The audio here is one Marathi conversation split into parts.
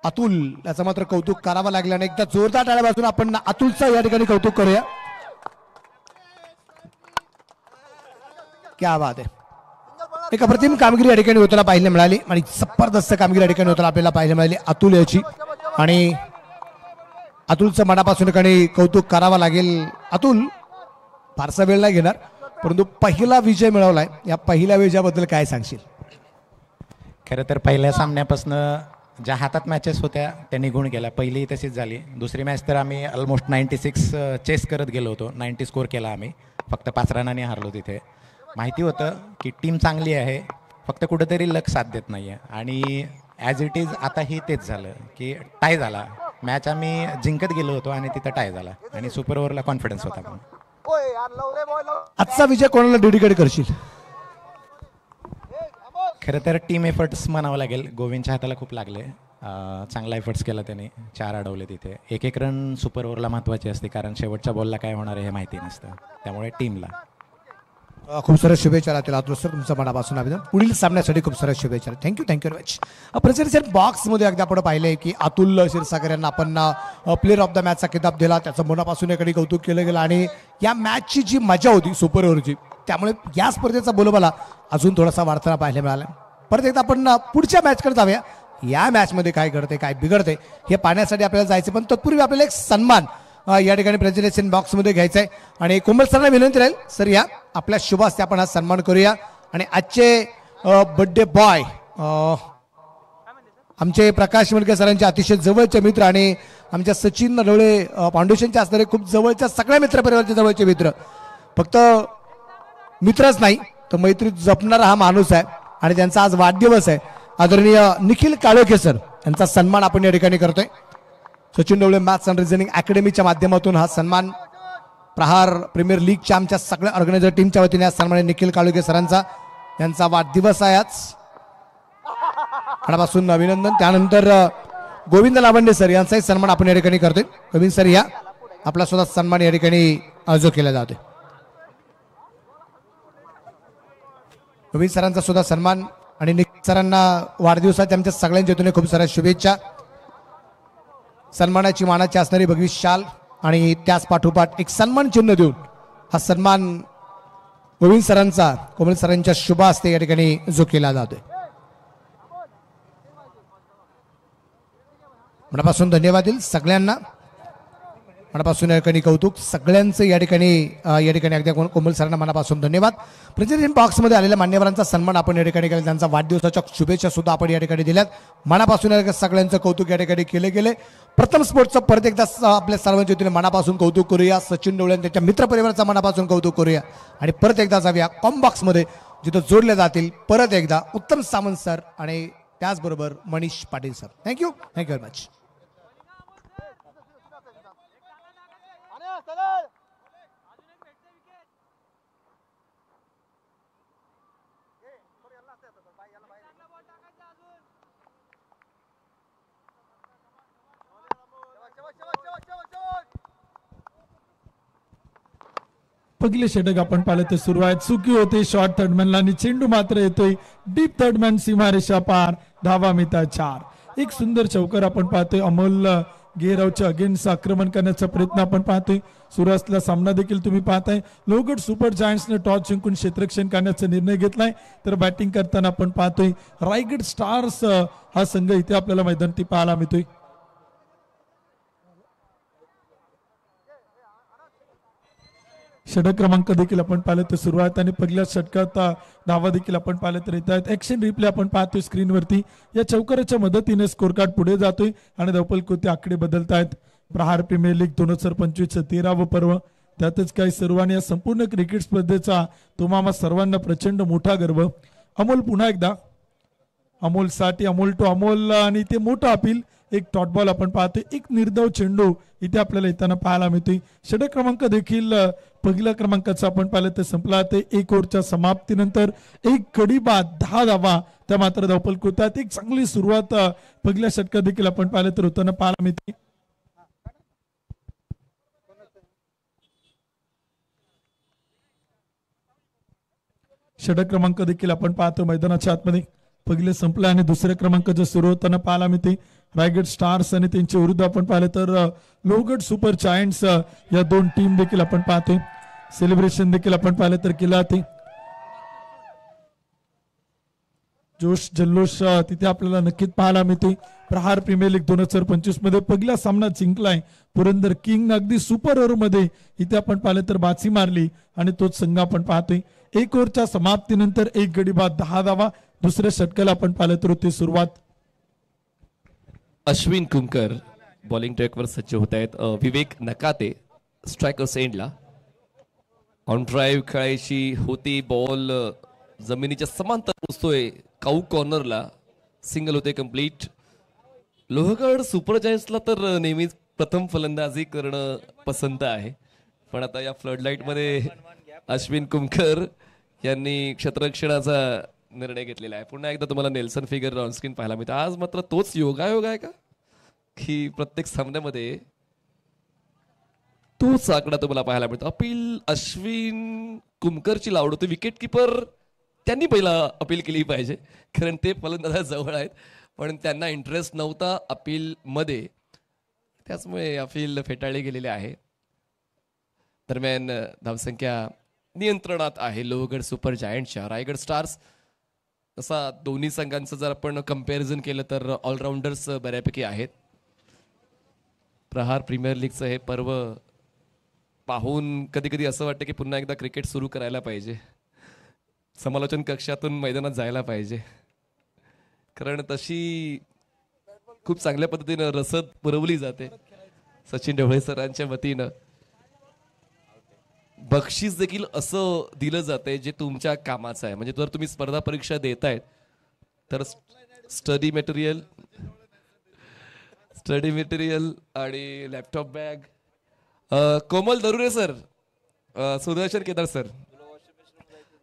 अतुल याचं मात्र कौतुक करावं लागलं आणि एकदा जोरदार टाळ्या वाजून आपण अतुलचं या ठिकाणी कौतुक करूया. क्या बात आहे. एक अप्रतिम कामगिरी या ठिकाणी होताना पाहायला मिळाली आणि जबरदस्त कामगिरी या ठिकाणी होताना आपल्याला पाहायला मिळाली अतुल याची आणि अतुलचं मनापासून ठिकाणी कौतुक करावं लागेल. अतुल फारसा वेळ नाही घेणार परंतु पहिला विजय मिळवलाय. या पहिल्या विजयाबद्दल काय सांगशील? खरं तर पहिल्या सामन्यापासून ज्या हातात मॅचेस होत्या त्या निघून गेल्या. पहिली तशीच झाली. दुसरी मॅच तर आम्ही ऑलमोस्ट 96 चेस करत गेलो होतो. 90 स्कोर केला आम्ही. फक्त 5 रनांनी हारलो तिथे. माहिती होतं की टीम चांगली आहे फक्त कुठेतरी लक साथ देत नाही आहे आणि ॲज इट इज आताही तेच झालं की टाय झाला. मॅच आम्ही जिंकत गेलो होतो आणि तिथं टाय झाला आणि सुपर ओव्हरला कॉन्फिडन्स होता. पण आजचा विजय कोणाला डेडिकेट करशील? खरं तर टीम एफर्ट्स म्हणावं लागेल. गोविंदच्या हाताला खूप लागले. चांगला एफर्ट्स केला त्याने. 4 अडवले तिथे. एक रन सुपर ओव्हरला महत्त्वाची असते कारण शेवटच्या बॉलला काय होणार आहे हे माहिती नसतं. त्यामुळे टीमला खूप साऱ्या शुभेच्छा राहतील. अतुल सर तुमचं मनापासून अभिनंदन. पुढील सामन्यासाठी खूप साऱ्या शुभेच्छा. Thank you very much. प्रेसिडेंट बॉक्समध्ये अगदी आपण पाहिलंय की अतुल क्षीरसागर यांना आपण प्लेअर ऑफ द मॅचचा किताब दिला. त्याचं मनापासून एकडे कौतुक केलं गेलं आणि या मॅचची जी मजा होती सुपर ओव्हरची त्यामुळे या स्पर्धेचा बोलबाला अजून थोडासा वाढताना पाहायला मिळाला. परत एकदा आपण पुढच्या मॅचकडे जाऊया. या मॅचमध्ये काय घडते काय बिघडते हे पाहण्यासाठी आपल्याला जायचं पण तत्पूर्वी आपल्याला एक सन्मान या ठिकाणी प्रेझेंटेशन बॉक्समध्ये घ्यायचा आहे आणि कोमल सरांना विनंती राहील सर या आपल्या शुभ हस्ते आपण हा सन्मान करूया. आणि आजचे बर्थडे बॉय आमचे प्रकाश मुलगे सरांचे अतिशय जवळचे मित्र आणि आमच्या सचिन नडवळे फाउंडेशनचे असणारे खूप जवळच्या सगळ्या मित्रपरिवाराचे जवळचे मित्र. फक्त मित्रच नाही तर मैत्री जपणारा हा माणूस आहे आणि त्यांचा आज वाढदिवस आहे. आदरणीय निखिल काळोखे सर यांचा सन्मान आपण या ठिकाणी करतोय. सचिन डवळे मॅथ्स अँड रिझनिंग अकॅडमीच्या माध्यमातून हा सन्मान प्रहार प्रीमियर लीगच्या आमच्या सगळ्या ऑर्गनायझर टीमच्या वतीने सन्मान निखिल काळोखे सरांचा यांचा वाढदिवस आहे आज. मनापासून अभिनंदन. त्यानंतर गोविंद लावंडे सर यांचाही सन्मान आपण या ठिकाणी करतोय. गोविंद सर या आपला सुद्धा सन्मान या ठिकाणी जो केला जातोय. गोविंद सरांचा सुद्धा सन्मान आणि निखिल सरांना वाढदिवसाच्या आमच्या सगळ्यांच्या वतीने खूप साऱ्या शुभेच्छा. सन्मानाची मानाची असणारी भगवी शाल आणि त्याच पाठोपाठ एक सन्मान चिन्ह देऊन हा सन्मान गोविंद सरांचा कोमल सरांच्या शुभ हस्ते या ठिकाणी जो केला जातोय. मनापासून धन्यवाद देईल सगळ्यांना. मनापासून या ठिकाणी कौतुक सगळ्यांचं या ठिकाणी अगदी कोमल सरांना मनापासून धन्यवाद. प्रेझेंटेशन बॉक्समध्ये आलेल्या मान्यवरांचा सन्मान आपण या ठिकाणी केला. त्यांचा वाढदिवसाच्या शुभेच्छा सुद्धा आपण या ठिकाणी दिल्यात. मनापासून सगळ्यांचं कौतुक या ठिकाणी केले गेले. प्रथम स्पोर्ट्सचं परत एकदा आपल्या सर्वांच्या वतीने मनापासून कौतुक करूया. सचिन डवळे त्यांच्या मित्रपरिवाराचा मनापासून कौतुक करूया आणि परत एकदा जाऊया कॉम्बॉक्समध्ये जिथं जोडले जातील परत एकदा उत्तम सामंत सर आणि त्याचबरोबर Manish Patil sir. Thank you very much. पहिले षटक आपण पाहिलं तर सुरुवात चुकी होते शॉर्ट थर्डमॅनला आणि चेंडू मात्र येतोय डीप थर्डमॅन सीमारेषा पार. धावा मिळता 4. एक सुंदर चौकार आपण पाहतोय. अमोल गेरावच्या अगेन्स्ट आक्रमण करण्याचा प्रयत्न आपण पाहतोय. सुरू असलेला सामना देखील तुम्ही पाहताय. लोहगड सुपर जायंट्सने टॉस जिंकून क्षेत्ररक्षण करण्याचा निर्णय घेतलाय तर बॅटिंग करताना आपण पाहतोय रायगड स्टार्स हा संघ इथे आपल्याला मैदानी पाहायला मिळतोय. षटक क्रमांक देखील आपण पाहिलं तर सुरुवात आणि पहिल्या षटकात धावा देखील आपण पाहिलं तर येत आहेत. ऍक्शन रिप्ले आपण पाहतोय स्क्रीनवरती. या चौकाराच्या मदतीने स्कोर कार्ड पुढे जातोय आणि धावपलकोते आकडे बदलत आहेत. प्रहार प्रीमियर लीग 2025 13वे पर्व त्यातच काही सर्वांनी या संपूर्ण क्रिकेट स्पर्धेचा तुम्हाला सर्वांना प्रचंड मोठा गर्व. अमोल पुन्हा एकदा अमोल साठी अमोल टू अमोल आणि ते मोठं अपील. एक डॉट बॉल आपण पाहतोय. एक निर्धाव चेंडू इथे आपल्याला येताना पाहायला मिळतोय. षटक क्रमांक देखील पहिल्या क्रमांकाचा आपण पाहिलं तर संपला. ते 1 ओव्हरच्या समाप्तीनंतर एक कडी बाद 10 धावा त्या मात्र धावपलकोतात. एक चांगली सुरुवात पहिल्या षटकात देखील आपण पाहिलं तर होताना पाहायला मिळते. षटक क्रमांक देखील आपण पाहतो मैदानाच्या आतमध्ये पहिले संपलं आणि दुसऱ्या क्रमांकाचं सुरू होताना पाहायला मिळते रायगड स्टार्स आणि त्यांच्या विरुद्ध आपण पाहिलं तर लोहगड सुपर जायंट्स या दोन टीम देखील आपण पाहतोय. सेलिब्रेशन देखील आपण पाहिलं तर केलं ते जोश जल्लोष तिथे आपल्याला नक्कीच पाहायला मिळते. प्रहार प्रीमियर लीग 2025 मध्ये पहिला सामना जिंकलाय पुरंदर किंग अगदी सुपर ओव्हर मध्ये इथे आपण पाहिलं तर बाची मारली आणि तोच संघ आपण पाहतोय. एक ओव्हरच्या समाप्तीनंतर एक गडी बाद 10 धावा. दुसऱ्या षटकाला आपण पाहिलं तर होती सुरुवात. अश्विन कुमकर बॉलिंग ट्रॅकवर सज्ज होत आहेत. विवेक नकाते स्ट्रायकर्स एंडला. ऑन ड्राईव्ह खेळायची होती. बॉल जमिनीच्या समांतर पोचतोय काऊ कॉर्नरला. सिंगल होते कंप्लीट. लोहगड सुपर जायंट्सला तर नेहमीच प्रथम फलंदाजी करणं पसंत आहे, पण आता या फ्लडलाईट मध्ये अश्विन कुमकर यांनी क्षेत्ररक्षणाचा निर्णय घेतलेला आहे. पुन्हा एकदा तुम्हाला नेल्सन फिगर ऑनस्क्रीन पाहायला मिळतं. आज मात्र तोच योगायोग आहे का की प्रत्येक सामन्यामध्ये तोच आकडा तुम्हाला पाहायला मिळतो. अपील अश्विन कुमकरची लावड होती. विकेट किपर त्यांनी पहिला अपील केली पाहिजे, कारण ते फलंदाजाजवळ आहेत, पण त्यांना इंटरेस्ट नव्हता अपील मध्ये, त्याचमुळे अपील फेटाळले गेलेले आहे. दरम्यान धावसंख्या नियंत्रणात आहे लोहगड सुपर जायंटच्या. रायगड स्टार्स तसा दोन्ही संघांचं जर आपण कम्पॅरिझन केलं तर ऑलराऊंडर्स बऱ्यापैकी आहेत. प्रहार प्रीमियर लीगचं हे पर्व पाहून कधी कधी असं वाटतं की पुन्हा एकदा क्रिकेट सुरू करायला पाहिजे, समालोचन कक्षातून मैदानात जायला पाहिजे, कारण तशी खूप चांगल्या पद्धतीनं रसद पुरवली जाते. सचिन ढवळे सरांच्या वतीनं बक्षीस देखील असं दिलं जाते जे तुमच्या कामाचं आहे. म्हणजे जर तुम्ही स्पर्धा परीक्षा देतायत तर स्टडी मटेरियल आणि लॅपटॉप बॅग. कोमल दरुरे सर, सुदर्शन केदार सर,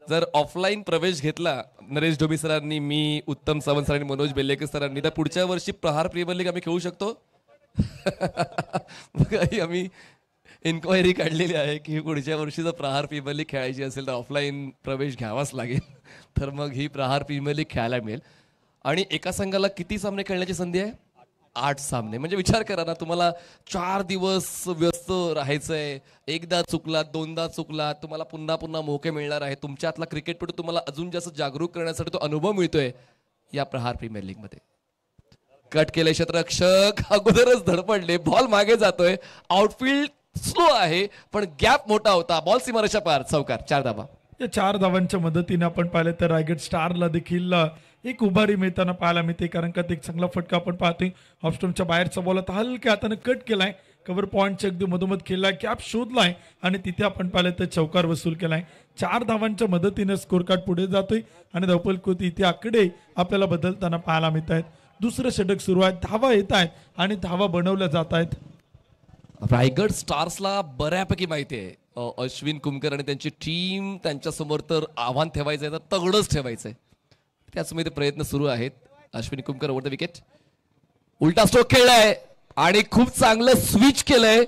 जर ऑफलाईन प्रवेश घेतला नरेश डोबी सरांनी, मी, उत्तम सावंत सरांनी, मनोज बेल्लेकर सरांनी, तर पुढच्या वर्षी प्रहार प्रीमियर लीग आम्ही खेळू शकतो. आम्ही इन्क्वायरी काढलेली आहे की पुढच्या वर्षी जर प्रहार प्रीमियर लीग खेळायची असेल तर ऑफलाईन प्रवेश घ्यावाच लागेल, तर मग ही प्रहार प्रीमियर लीग खेळायला मिळेल. आणि एका संघाला किती सामने खेळण्याची संधी आहे? 8 सामने. म्हणजे विचार करा ना, तुम्हाला 4 दिवस व्यस्त राहायचंय. एकदा चुकलात, दोनदा चुकलात, तुम्हाला पुन्हा पुन्हा मोके मिळणार आहे. तुमच्यातला क्रिकेटपटू तुम्हाला अजून जास्त जागरूक करण्यासाठी तो अनुभव मिळतोय या प्रहार प्रीमियर लीग मध्ये. कट केले क्षेत्ररक्षक, अगोदरच धडपडले, बॉल मागे जातोय. आउटफील्ड स्लो आहे पण गॅप मोठा होता. बॉल सीमारेषा पार, चौकार, 4 धावा. या 4 धावांच्या मदतीने आपण पाहिलं तर रायगड स्टारला देखील एक उभारी मिळताना पाहायला मिळते, कारण का एक चांगला फटका आपण पाहतोय. ऑफस्टम्पच्या बाहेरचा बॉल आता हलक्या हाताने कट केलाय. कव्हर पॉईंटच्या अगदी मधोमध खेळलाय, कॅप शोधलाय आणि तिथे आपण पाहिलं तर चौकार वसूल केलाय. 4 धावांच्या मदतीने स्कोर कार्ड पुढे जातोय आणि धावपल कृती इथे आकडे आपल्याला बदलताना पाहायला मिळत आहेत. दुसरं षटक सुरू आहे, धावा येत आहेत आणि धावा बनवल्या जात आहेत. रायगड स्टार्सला बऱ्यापैकी माहिती आहे अश्विन कुमकर आणि त्यांची टीम त्यांच्या समोर तर आव्हान ठेवायचंय, तर तगडच ठेवायचंय. त्याचमुळे ते प्रयत्न सुरू आहेत. Ashwin Kumkar over the wicket, उलटा स्ट्रोक खेळलाय आणि खूप चांगलं स्विच केलंय.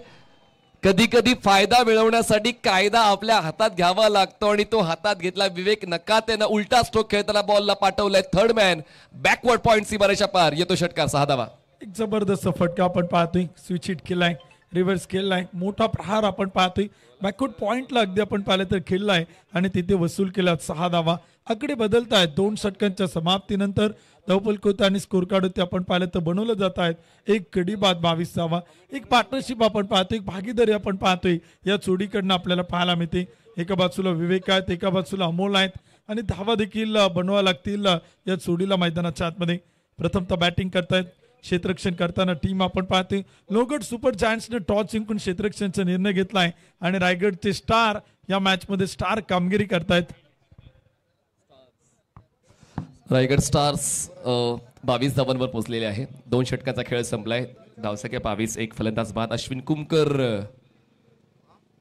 कधी कधी फायदा मिळवण्यासाठी कायदा आपल्या हातात घ्यावा लागतो आणि तो हातात घेतला विवेक नकातेनं. उलटा स्ट्रोक खेळताना बॉलला पाठवलाय थर्ड मॅन, बॅकवर्ड पॉइंट सीमारेषा पार, येतो षटकार, 6 धावा. एक जबरदस्त फटका आपण पाहतोय. स्विच हिट केलाय, रिव्हर्स खेळलाय, मोठा प्रहार आपण पाहतोय. बॅकवर्ड पॉइंटला अगदी आपण पाहिलं तर खेळलाय आणि तिथे वसूल केला, 6 धावा. आकडे बदलत आहेत. 2 षटकांच्या समाप्तीनंतर धावपल कोता आणि स्कोर कार्ड होते आपण पाहिलं तर बनवलं जात आहेत. एक कडी बाद 22 धावा. एक पार्टनरशिप आपण पाहतोय, एक भागीदारी आपण पाहतोय या जोडीकडनं आपल्याला पाहायला मिळते. एका बाजूला विवेक आहेत, एका बाजूला अमोल आहेत आणि धावा देखील बनवा लागतील या जोडीला मैदानाच्या आतमध्ये. प्रथमतः बॅटिंग करतायत, क्षेत्ररक्षण करताना टीम आपण पाहते. लोहगड सुपर जायंट्सने टॉस जिंकून क्षेत्ररक्षणाचा निर्णय घेतलाय आणि रायगडचे स्टार या मॅच मध्ये स्टार कामगिरी करतायत. रायगड स्टार्स 22 धावांवर पोहोचलेले आहे. 2 षटकाचा खेळ संपलाय. धावसंख्या 22, एक फलंदाज बाद. अश्विन कुमकर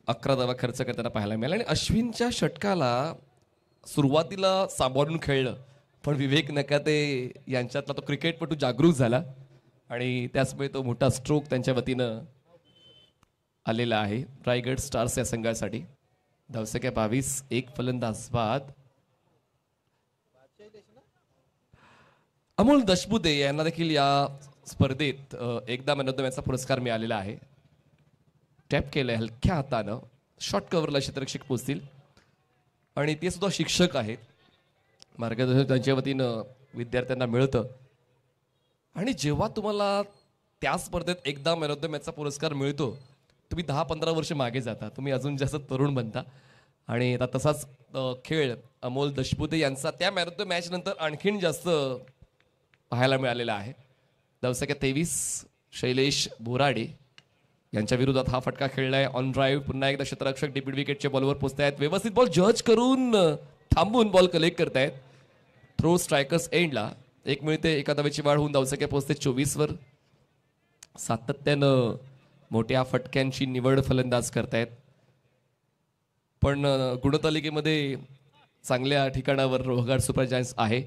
11 धावा खर्च करताना पाहायला मिळाला आणि अश्विनच्या षटकाला सुरुवातीला सांभाळून खेळलं, पण विवेक नकाते यांच्यातला तो क्रिकेटपटू जागरूक झाला आणि त्याचमुळे तो मोठा स्ट्रोक त्यांच्या वतीनं आलेला आहे रायगड स्टार्स या संघासाठी. धावसंख्या 22, एक फलंदाज बाद. अमोल दशबुदे यांना देखील या स्पर्धेत एकदा मॅन ऑफ द मॅचचा पुरस्कार मिळालेला आहे. टॅप केलंय हलक्या हातानं, शॉर्ट कव्हरला क्षेत्ररक्षक पोचतील आणि ते सुद्धा शिक्षक आहेत. मार्गदर्शन त्यांच्या वतीनं विद्यार्थ्यांना मिळतं. आणि जेव्हा तुम्हाला त्या स्पर्धेत एकदा मॅन ऑफ द मॅचचा पुरस्कार मिळतो, तुम्ही 10-15 वर्ष मागे जाता, तुम्ही अजून जास्त तरुण बनता. आणि आता तसाच खेळ अमोल दशबुदे यांचा त्या मॅन ऑफ द मॅच नंतर आणखीन जास्त पाहायला मिळालेला आहे. धावसंख्या 23 शैलेश बोराडे यांच्या विरोधात हा फटका खेळलाय. ऑन ड्राईव्ह पुन्हा एकदा क्षेत्ररक्षक डीपीड विकेटच्या बॉलवर पोहोचतायत. व्यवस्थित बॉल जज करून थांबून बॉल कलेक्ट करतायत. थ्रो स्ट्रायकर्स एंडला एक मिळते. एका धावेची वाढ होऊन धावसंख्या पोहोचते 24 वर. सातत्यानं मोठ्या फटक्यांची निवड फलंदाज करतायत, पण गुणतालिकेमध्ये चांगल्या ठिकाणावर रोहगाड सुपर जायंट्स आहे.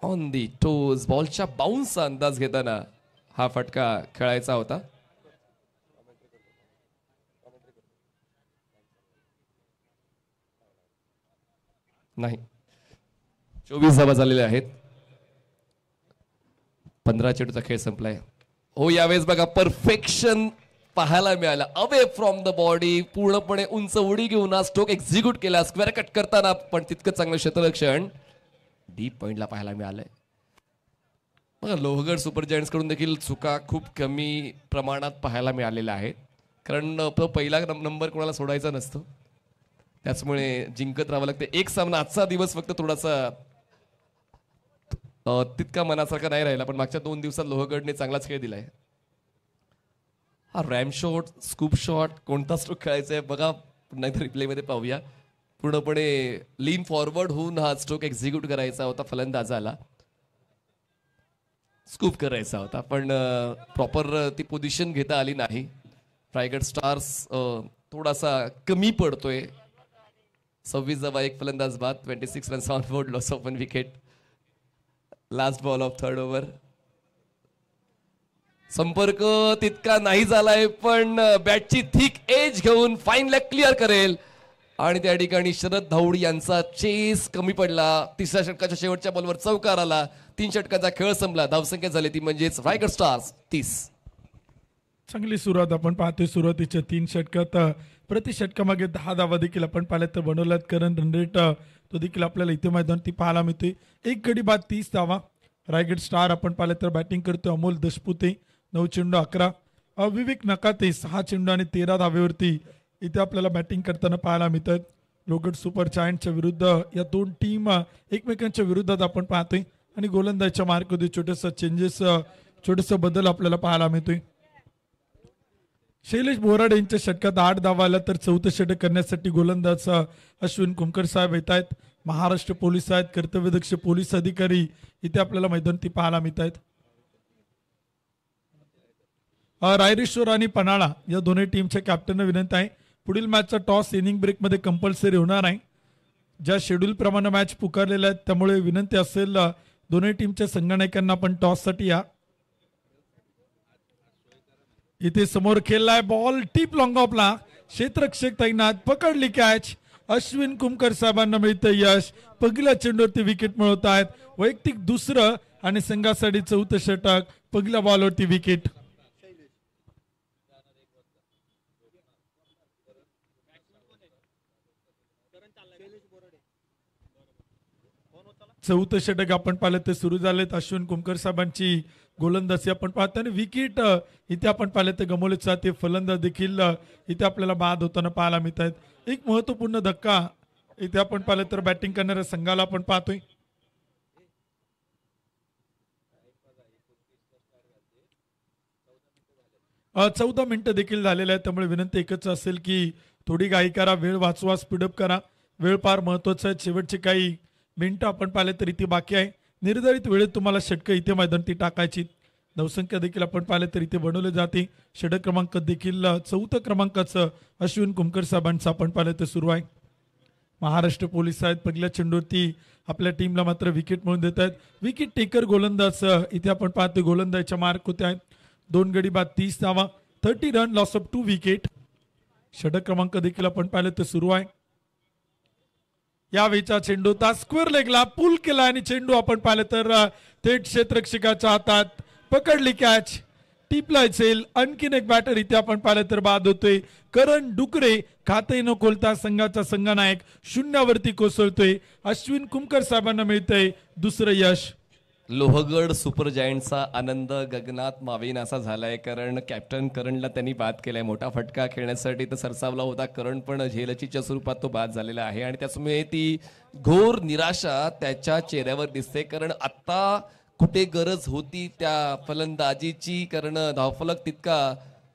ऑन दी टोज बॉलच्या बाउन्सचा अंदाज घेताना हा फटका खेळायचा होता. नाही, 24 धावा झालेल्या आहेत. 15 चेंडूचा खेळ संपलाय. हो, यावेळेस बघा परफेक्शन पाहायला मिळालं. अवे फ्रॉम द बॉडी, पूर्णपणे उंच उडी घेऊन हा स्ट्रोक एक्झिक्यूट केला स्क्वेअर कट करताना, पण तितकं चांगलं क्षेत्ररक्षण डीप पॉइंटला पाहायला मिळालंय. बघा लोहगड सुपर जायंट्स कडून देखील चुका खूप कमी प्रमाणात पाहायला मिळालेल्या आहेत, कारण पहिला नंबर कोणाला सोडायचा नसतो, त्याचमुळे जिंकत राहावं लागतं. एक सामना आजचा दिवस फक्त थोडासा तितका मनासारखा नाही राहिला, पण मागच्या 2 दिवसात लोहगडने चांगलाच खेळ दिलाय. हा रॅम शॉट, स्कूप शॉट, कोणता स्ट्रोक खेळायचा आहे बघा, पुन्हा एकदा रिप्लेमध्ये पाहूया. पूर्णपणे लीन फॉरवर्ड होऊन हा स्ट्रोक एक्झिक्यूट करायचा होता फलंदाजाला, स्कूप करायचा होता, पण प्रॉपर ती पोझिशन घेता आली नाही. रायगड स्टार्स थोडासा कमी पडतोय. 26 धावा, एक फलंदाज बाद, 26 runs on board, loss of 1 wicket. Last ball of third over. संपर्क तितका नाही झालाय, पण बॅटची थिक एज घेऊन फाईन लेग क्लिअर करेल. आणि त्या ठिकाणी शरद धाऊड यांचा चेस कमी पडला. 3ऱ्या षटकाच्या शेवटच्या बॉलवर चौकार आला. 3 षटकाचा खेळ संपला. धावसंख्या झाली ती म्हणजेच रायगड स्टार्स 30. चांगली सुरुवात आपण पाहतोय. सुरुवातीच्या 3 षटकात प्रति षटकामागे 10 धावा देखील आपण पाहिल्यात तर बनवल्यात. करंट रन रेट तो देखील आपल्याला इथे मैदानावरती पाहायला मिळतोय. एक गडी बाद 30 धावा. रायगड स्टार आपण पाहिलं तर बॅटिंग करतोय अमोल दशपुते, 9 चेंडू 11. विवेक नकाते 6 चेंडू आणि 13 धावेवरती इथे आपल्याला बॅटिंग करताना पाहायला मिळतात. लोहगड सुपर जायंटच्या विरुद्ध या 2 टीम एकमेकांच्या विरोधात आपण पाहतोय आणि गोलंदाजच्या मार्कमध्ये छोटंसं चेंजेस, छोटंसं बदल आपल्याला पाहायला मिळतोय. शैलेश बोराडे यांच्या षटकात 8 धावा आल्या तर 4थं षटक करण्यासाठी गोलंदाज अश्विन कुमकर साहेब येत आहेत. महाराष्ट्र पोलीस आहेत, कर्तव्यदक्ष पोलीस अधिकारी इथे आपल्याला मैदानावरती पाहायला मिळत आहेत. रायरेश्वर आणि पन्हाळा या दोन्ही टीमच्या कॅप्टनना विनंती आहे, पुढील मॅचचा टॉस इनिंग ब्रेकमध्ये कंपल्सरी होणार आहे. ज्या शेड्यूल प्रमाणे मॅच पुकारलेल्या आहेत त्यामुळे विनंती असेल दोन्ही टीमच्या संघनायकांना आपण टॉससाठी या. इथे समोर खेळलाय बॉल टीप लॉंग ऑफला, क्षेत्ररक्षक तैनात, पकडली कॅच. अश्विन कुमकर साहेबांना मिळतं यश. पहिल्या चेंडूवरती विकेट मिळवत आहेत. वैयक्तिक 2रं आणि संघासाठी 4थं षटक. पहिल्या बॉलवरती विकेट. चौथं षटक आपण पाहिलं ते सुरू झालेत. अश्विन कुमकर साहेबांची गोलंदाजी आपण पाहतो आणि विकेट इथे आपण पाहिलं तर गमवलेचा ते फलंदाज देखील इथे आपल्याला बाद होताना पाहायला मिळत आहेत. एक महत्वपूर्ण धक्का इथे आपण पाहिलं तर बॅटिंग करणाऱ्या संघाला आपण पाहतोय. चौदा मिनिटं देखील झालेले आहेत, त्यामुळे विनंती एकच असेल की थोडी घाई करा, वेळ वाचवा, स्पीडअप करा. वेळ फार महत्वाचा आहे. शेवटचे काही मिनिटं आपण पाहिले तर इथे बाकी आहे. निर्धारित वेळेत तुम्हाला षटकं इथे मैदानावरती टाकायची. धावसंख्या देखील आपण पाहिले तर इथे बनवले जाते. षटक क्रमांक देखील 4थं क्रमांकाचं अश्विन कुमकर साहेबांचं आपण पाहिलं तर सुरू आहे. महाराष्ट्र पोलीस आहेत. पहिल्या चेंडूवरती आपल्या टीमला मात्र विकेट मिळवून देत आहेत. विकेट टेकर गोलंदाज इथे आपण पाहतो गोलंदाजच्या मार्क होते आहेत. 2 गडी बाद 30 धावा, 30 रन, लॉस ऑफ 2 विकेट. षटक क्रमांक देखील आपण पाहिलं तर सुरू आहे. यावेळीचा चेंडू होता स्क्वेअर लेगला पुल केला आणि चेंडू आपण पाहिलं तर थेट क्षेत्ररक्षकाच्या हातात पकडली कॅच टिपला असेल. आणखीन एक बॅटर इथे आपण पाहिलं तर बाद होतोय. करण डुकरे खाते न खोलता संघाचा संघनायक शून्यावरती कोसळतोय. अश्विन कुमकर साहेबांना मिळतंय दुसरं यश. लोहगड सुपर जायंटचा आनंद गगनात मावेन असा झालाय, कारण कॅप्टन करणला त्यांनी बाद केलाय. मोठा फटका खेळण्यासाठी तर सरसावला होता करण, पण झेलचीच्या स्वरूपात तो बाद झालेला आहे आणि त्यामुळे ती घोर निराशा त्याच्या चेहऱ्यावर दिसते. कारण आता कुठे गरज होती त्या फलंदाजीची, कारण धावफलक तितका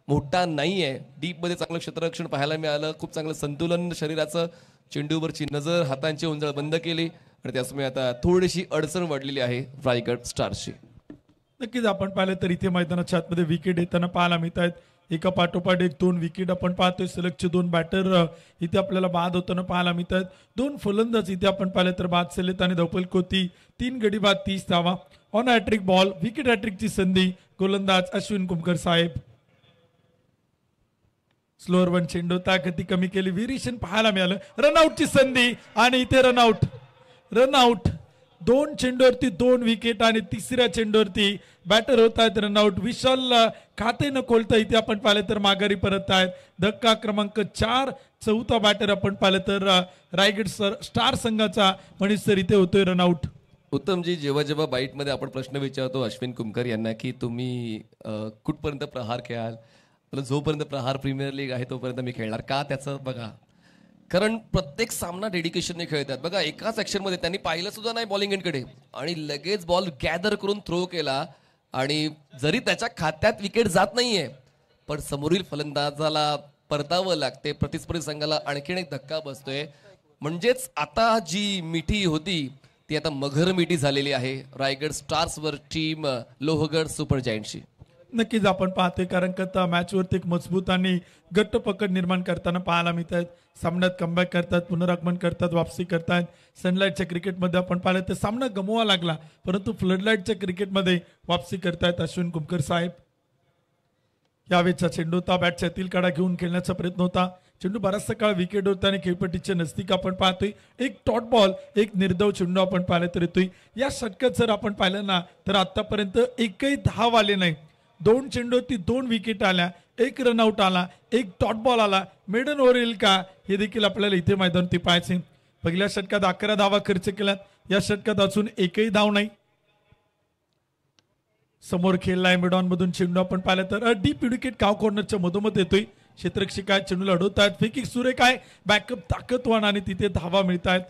मोठा नाहीये. डीपमध्ये चांगलं क्षेत्ररक्षण पाहायला मिळालं, खूप चांगलं संतुलन शरीराचं, चेंडूवरची नजर, हातांची उंजळ बंद केली आणि त्यामुळे आता थोडीशी अडचण वाढलेली आहे रायगड स्टार्सची. नक्कीच आपण पाहिलं तर इथे मैदानाच्या आतमध्ये विकेट येताना पाहायला मिळत आहेत. एका पाठोपाठ एक 2 विकेट आपण पाहतोय. सलगचे 2 बॅटर इथे आपल्याला बाद होताना पाहायला मिळत आहेत. 2 फलंदाज इथे आपण पाहिलं तर बाद झालेत आणि धवपल कोती 3 गडी बाद 30 धावा. ऑन हॅट्रिक बॉल, विकेट हॅट्रिकची संधी, गोलंदाज अश्विन कुमकर साहेब. स्लोअर वन चेंडू ताकदी कमी केली, व्हेरिएशन पाहायला मिळालं. रनआउटची संधी आणि इथे रनआउट 2 चेंडूवरती 2 विकेट आणि तिसऱ्या चेंडूवरती बॅटर होत आहेत रनआउट. विशाल खाते न खोलता इथे आपण पाहिलं तर माघारी परत आहेत. धक्का क्रमांक 4, चौथा बॅटर आपण पाहिलं तर रायगड स्टार संघाचा मनीष सर इथे होतोय रनआउट. उत्तमजी, जेव्हा जेव्हा बाईटमध्ये आपण प्रश्न विचारतो अश्विन कुमकर यांना की तुम्ही कुठपर्यंत प्रहार खेळाल, जोपर्यंत प्रहार प्रीमियर लीग आहे तोपर्यंत मी खेळणार, का त्याचं बघा, कारण प्रत्येक सामना डेडिकेशनने खेळतात. बघा एकाच ॲक्शनमध्ये त्यांनी पाहिलं सुद्धा नाही बॉलिंग एंडकडे आणि लगेच बॉल गॅदर करून थ्रो केला आणि जरी त्याच्या खात्यात विकेट जात नाहीये पण समोरील फलंदाजाला परतावं लागते, प्रतिस्पर्धी संघाला आणखीन एक धक्का बसतोय. म्हणजेच आता जी मिठी होती ती आता मघर मिठी झालेली आहे रायगड स्टार्सवर टीम लोहगड सुपर जायंटची. नक्कीच आपण पाहतोय कारण का मॅचवरती एक मजबूत आणि घट्ट पकड निर्माण करताना पाहायला मिळत आहेत. सामन्यात कमबॅक करतात, पुनरागमन करतात, वापसी करतात. सनलाईटच्या क्रिकेटमध्ये आपण पाहिलं तर सामना गमवा लागला, परंतु फ्लडलाईटच्या क्रिकेटमध्ये वापसी करतायत अश्विन कुमकर साहेब. यावेळेचा चेंडू होता, बॅटच्या तील काढा घेऊन खेळण्याचा प्रयत्न होता. चेंडू बराचसा काळ विकेट होता आणि खेळपट्टीच्या नजदीक आपण पाहतोय. एक डॉट बॉल, एक निर्धाव चेंडू आपण पाहिलं तर येतोय. या षटकात जर आपण पाहिलं ना तर आतापर्यंत एकही धाव आले नाही. 2 चेंडूवरती 2 विकेट आल्या, 1 रनआउट आला, 1 डॉट बॉल आला. मेडन ओव्हर येईल का हे देखील आपल्याला इथे मैदानावरती पाहायचे. पहिल्या षटकात 11 धावा खर्च केल्यात, या षटकात अजून एकही धाव नाही. समोर खेळलाय मिडॉन मधून चेंडू आपण पाहिलं तर डीप विकेट काव कॉर्नरच्या मधोमध येतोय. क्षेत्ररक्षक काय चेंडूला अडवतायत, फेकिंग सुरेख आहे, बॅकअप ताकदवान आणि तिथे धावा मिळत आहेत.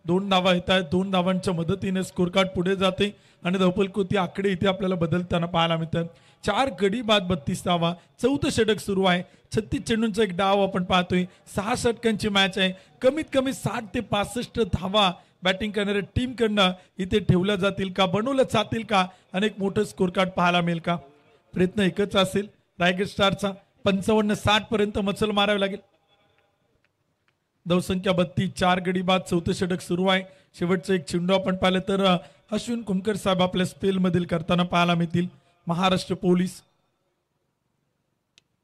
2 धावा येत आहेत. 2 धावांच्या मदतीने स्कोर कार्ड पुढे जाते आणि धवपल कोती आकडे इथे आपल्याला बदलताना पाहायला मिळतात. 4 गडी बाद 32 धावा. 4थं षटक सुरू आहे. 36 चेंडूंचा एक डाव आपण पाहतोय. 6 षटकांची मॅच आहे. कमीत कमी 60 ते 65 धावा बॅटिंग करणाऱ्या टीम कडनं इथे ठेवल्या जातील का, बनवल्या जातील का, अनेक मोठं स्कोर कार्ड पाहायला मिळेल का. प्रयत्न एकच असेल रायगड स्टारचा. 55-60 पर्यंत मचल मारावी लागेल. धावसंख्या 32, 4 गडी बाद, 4थं षटक सुरू आहे. शेवटचं एक चेंडू आपण पाहिलं तर अश्विन कुमकर साहेब आपल्या स्पेल मधील करताना पाहायला मिळतील. महाराष्ट्र पोलीस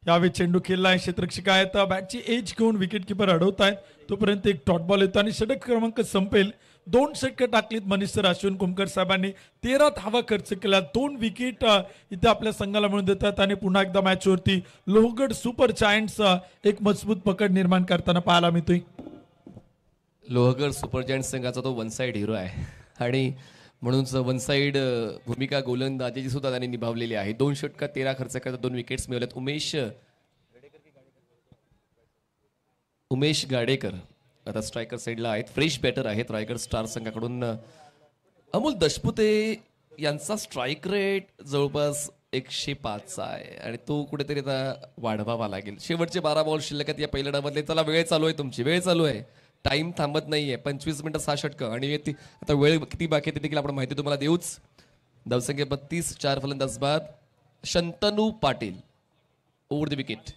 यावेळी चेंडू खेळला आहे. क्षेत्ररक्षक आहेत, बॅटची एज घेऊन विकेट किपर अडवत आहेत. तोपर्यंत एक डॉट बॉल येतो आणि षटक क्रमांक संपेल. 2 षटकं टाकलीत मनीष सर अश्विन कुमकर साहेबांनी. 13 धावा खर्च केल्या. 2 विकेट इथे आपल्या संघाला मिळून देतात आणि पुन्हा एकदा मॅचवरती लोहगड सुपर जायंट्स एक मजबूत पकड निर्माण करताना पाहायला मिळतोय. लोहगड सुपर जायंट्स संघाचा तो वन साइड हिरो आहे आणि म्हणूनच वन साइड भूमिका गोलंदाजीची सुद्धा त्यांनी निभावलेली आहे. 2 षटकात 13 खर्च करता 2 विकेट्स मिळवल्यात. उमेश गाडेकर आता स्ट्रायकर साईडला आहेत. फ्रेश बॅटर आहेत रायगड स्टार संघाकडून. अमोल दशपुते यांचा स्ट्राईक रेट जवळपास 105 आहे आणि तो कुठेतरी आता वाढवावा लागेल. शेवटचे 12 बॉल शिल्लक आहेत या पहिल्या डावातले. चला वेळ चालू आहे, तुमची वेळ चालू आहे, टाइम थांबत नाहीये. 25 मिनिटं 6 षटकं आणि आता वेळ किती बाकी आहे देखील आपण माहिती तुम्हाला देऊच. धावसंख्या 32, 4 फलंदाज बाद. Shantanu Patil over the wicket.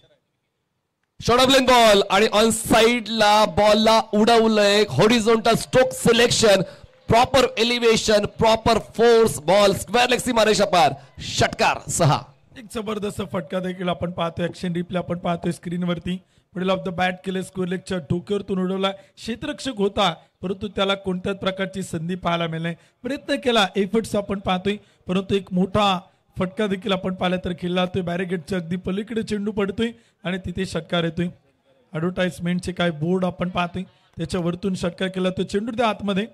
Short of length ball आणि ऑन साइडला बॉलला उडवलंय. Horizontal stroke selection, proper elevation, proper force, ball square leg सीमा रेषा पार. षटकार 6. एक जबरदस्त फटका देखील आपण पाहतोय. ऍक्शन रिप्ले आपण पाहतोय स्क्रीनवरती. मिडल ऑफ द बॅट केले, स्क्वेअर लेगच्या डोक्यावरतून उडवला. क्षेत्ररक्षक होता परंतु त्याला कोणत्याच प्रकारची संधी पाहायला मिळाली नाही. प्रयत्न केला, एफर्ट्स आपण पाहतोय, परंतु एक मोठा फटका देखील आपण पाहिला तर खेळला जातोय. बॅरिकेडच्या अगदी पलीकडे चेंडू पडतोय आणि तिथे षटकार येतोय. ॲडव्हर्टाइजमेंटचे काय बोर्ड आपण पाहतोय, त्याच्या वरतून षटकार केला तो चेंडू त्या आतमध्ये,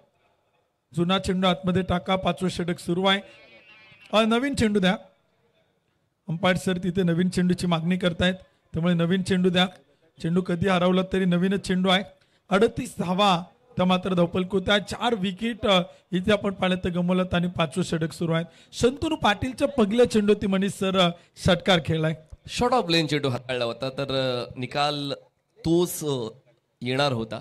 जुना चेंडू आतमध्ये टाका. 5वं षटक सुरू आहे. नवीन चेंडू द्या. अंपायर सर तिथे नवीन चेंडूची मागणी करतायत, त्यामुळे नवीन चेंडू द्या. चेंडू कधी हरवला तरी नवीनच चेंडू आहे. 38 धावा त्या मात्र धावपलको त्या 4 विकेट इथे आपण पाहिलं तर गमवलं आणि 5वं षटक सुरू आहे. शंतनू पाटीलच्या पहिल्या चेंडू ती मनीष सर षटकार खेळलाय. शॉर्ट ऑफ लेन चेंडू हाताळला होता तर निकाल तोच येणार होता.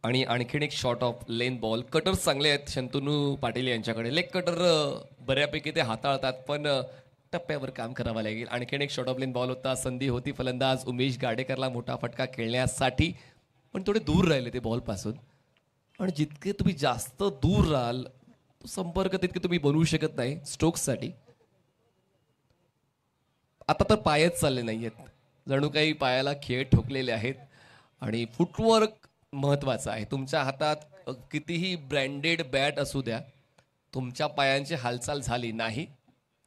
आणि आणखीन एक short of length ball. Cutter चांगले आहेत शंतनू पाटील यांच्याकडे, लेग कटर बऱ्यापैकी ते हाताळतात, पण टप्प्यावर काम करावं लागेल. आणखीन एक शॉर्ट ऑफ लेन बॉल होता. संधी होती फलंदाज उमेश गाडेकरला मोठा फटका खेळण्यासाठी, पण थोडे दूर राहिले ते बॉल पासून. आणि जितके तुम्ही जास्त दूर राहाल संपर्क तितके तुम्ही बनवू शकत नाही स्ट्रोक्ससाठी. आता तर पायच चालले नाहीयेत, जणू काही पायाला खेळ ठोकलेले आहेत. आणि फुटवर्क महत्वाचा आहे. तुमच्या हातात कितीही ब्रँडेड बॅट असू द्या, तुमच्या पायांची हालचाल झाली नाही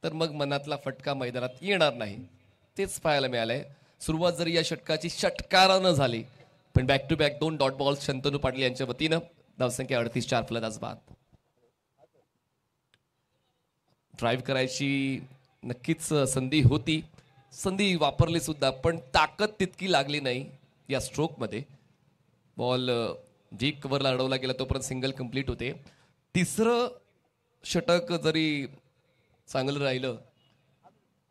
तर मग मनातला फटका मैदानात येणार नाही. तेच पाहायला मिळालंय. सुरुवात जरी या षटकाची षटकारानं झाली, पण back to back 2 dot balls Shantanu Patil यांच्या वतीनं. धावसंख्या 38, 4 फलंदाज बाद. ड्राईव्ह करायची नक्कीच संधी होती, संधी वापरली सुद्धा, पण ताकद तितकी लागली नाही या स्ट्रोकमध्ये. बॉल डीप कव्हरला अडवला गेला तोपर्यंत सिंगल कंप्लीट होते. 3रं षटक जरी चांगलं राहिलं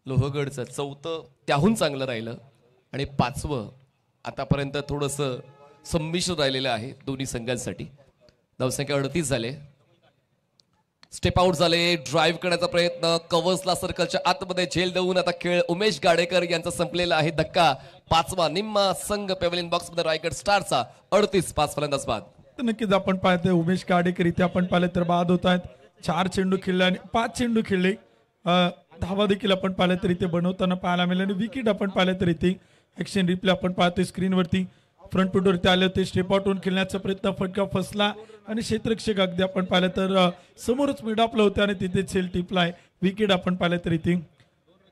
लोहगडचं, 4थं त्याहून चांगलं राहिलं आणि 5वं आतापर्यंत थोडंसं संमिश्र राहिलेलं आहे दोन्ही संघांसाठी. धावसंख्या 38 झाले. स्टेप आउट झाले. ड्राईव्ह करण्याचा प्रयत्न, कव्हर्सला सर्कलच्या आतमध्ये झेल देऊन आता खेळ उमेश गाडेकर यांचा संपलेला आहे. धक्का 5वा निम्मा संघ पेव्हलियन बॉक्स मध्ये रायगड स्टारचा. 38, 5 फलंदाज बाद. नक्कीच आपण पाहतोय उमेश गाडेकर इथे आपण पाहिले तर बाद होत आहेत. 4 चेंडू खेळले आणि 5 चेंडू खेळले. धावा देखील आपण पाहिलं तर इथे बनवताना पाहायला मिळाले आणि विकेट आपण पाहिलं तर इथे ऍक्शन रिप्ले आपण पाहतोय स्क्रीनवरती. फ्रंट फुटवरती आले होते, स्टेप आउट होऊन खेळण्याचा प्रयत्न, फटका फसला आणि क्षेत्ररक्षक अगदी आपण पाहिलं तर समोरच मिडापलं होतं आणि तिथे सेल टिपलाय. विकेट आपण पाहिलं तर इथे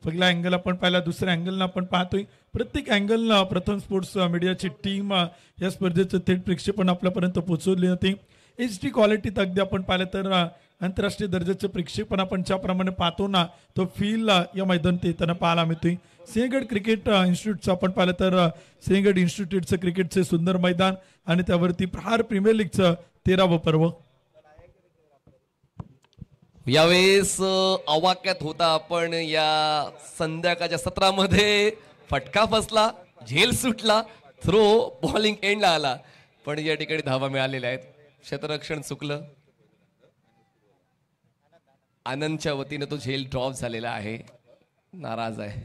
पहिला अँगल आपण पाहिला, दुसऱ्या अँगलनं आपण पाहतोय. प्रत्येक अँगलनं प्रथम स्पोर्ट्स मीडियाची टीम या स्पर्धेचं थेट प्रक्षेपण आपल्यापर्यंत पोहोचवली होती. HD क्वालिटीत अगदी आपण पाहिलं तर आंतरराष्ट्रीय दर्जाचं प्रक्षेपण आपण ज्याप्रमाणे पाहतो ना, तो फील या मैदानात येताना पाहायला मिळतोय. सिंहगड क्रिकेट इन्स्टिट्यूटचं आपण पाहिलं तर सिंहगड इन्स्टिट्यूटचं क्रिकेटचे सुंदर मैदान आणि त्यावरती प्रहार प्रीमियर लीगचं 13वं पर्व. यावेळेस अवाक्यात होता आपण या संध्याकाळच्या सत्रामध्ये. फटका फसला, झेल सुटला, थ्रो बॉलिंग एंडला आला, पण या ठिकाणी धावा मिळालेल्या आहेत. क्षेत्ररक्षण चुकलं. आनंदच्या वतीनं तो झेल ड्रॉप झालेला आहे, नाराज आहे.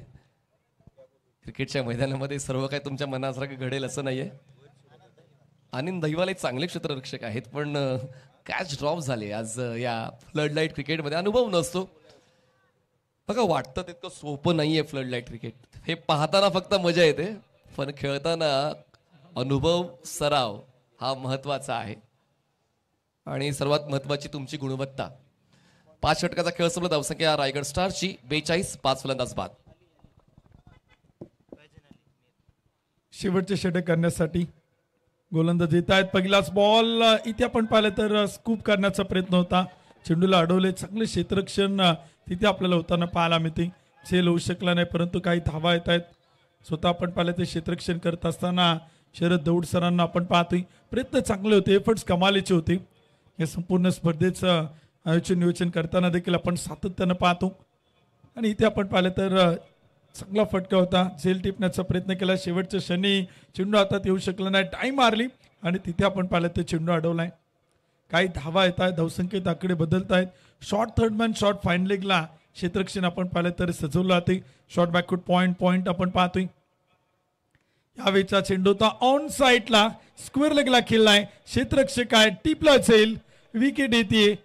क्रिकेटच्या मैदानामध्ये सर्व काही तुमच्या मनासारखं घडेल असं नाहीये. आनंद दहिवाले चांगले क्षेत्ररक्षक आहेत, पण कॅच ड्रॉप झाले आज या फ्लड लाईट क्रिकेटमध्ये. अनुभव नसतो बघा, वाटतं तितकं सोपं नाहीये फ्लड लाईट क्रिकेट. हे पाहताना फक्त मजा येते, पण खेळताना अनुभव सराव हा महत्वाचा आहे आणि सर्वात महत्वाची तुमची गुणवत्ता. 5 षटकाचा खेळ संपला. धावसंख्या रायगड स्टारची 42, 5 फलंदाज बाद. शेवटचे षटक करण्यासाठी गोलंदाज येत आहेत. पहिलाच बॉल इथे आपण पाहिलं तर स्कूप करण्याचा प्रयत्न होता, चेंडूला अडवले. चांगले क्षेत्ररक्षण तिथे आपल्याला होताना पाहायला मिळते. झेल होऊ शकला नाही, परंतु काही धावा येत आहेत. स्वतः आपण पाहिलं ते क्षेत्ररक्षण करत असताना शरद दौड सरांना आपण पाहतोय. प्रयत्न चांगले होते, एफर्ट्स कमालीचे होते. या संपूर्ण स्पर्धेचं आयोजन नियोजन करताना देखील आपण सातत्यानं पाहतो. आणि इथे आपण पाहिलं तर चांगला फटका होता, झेल टिपण्याचा प्रयत्न केला. शेवटच्या क्षणी चेंडू हातात येऊ शकला नाही, टाइम मारली आणि तिथे आपण पाहिलं तर चेंडू अडवलाय. काही धावा येत आहेत, धावसंख्येत आकडे बदलत आहेत. शॉर्ट थर्डमॅन, शॉर्ट फाईन लेगला क्षेत्ररक्षण आपण पाहिलं तर सजवलं जाते. शॉर्ट बॅकवर्ड पॉइंट आपण पाहतोय. यावेळीचा चेंडू होता ऑन साईडला, स्क्वेअर लेगला खेळलाय. क्षेत्ररक्षक आहे, टिपला असेल, विकेट येते.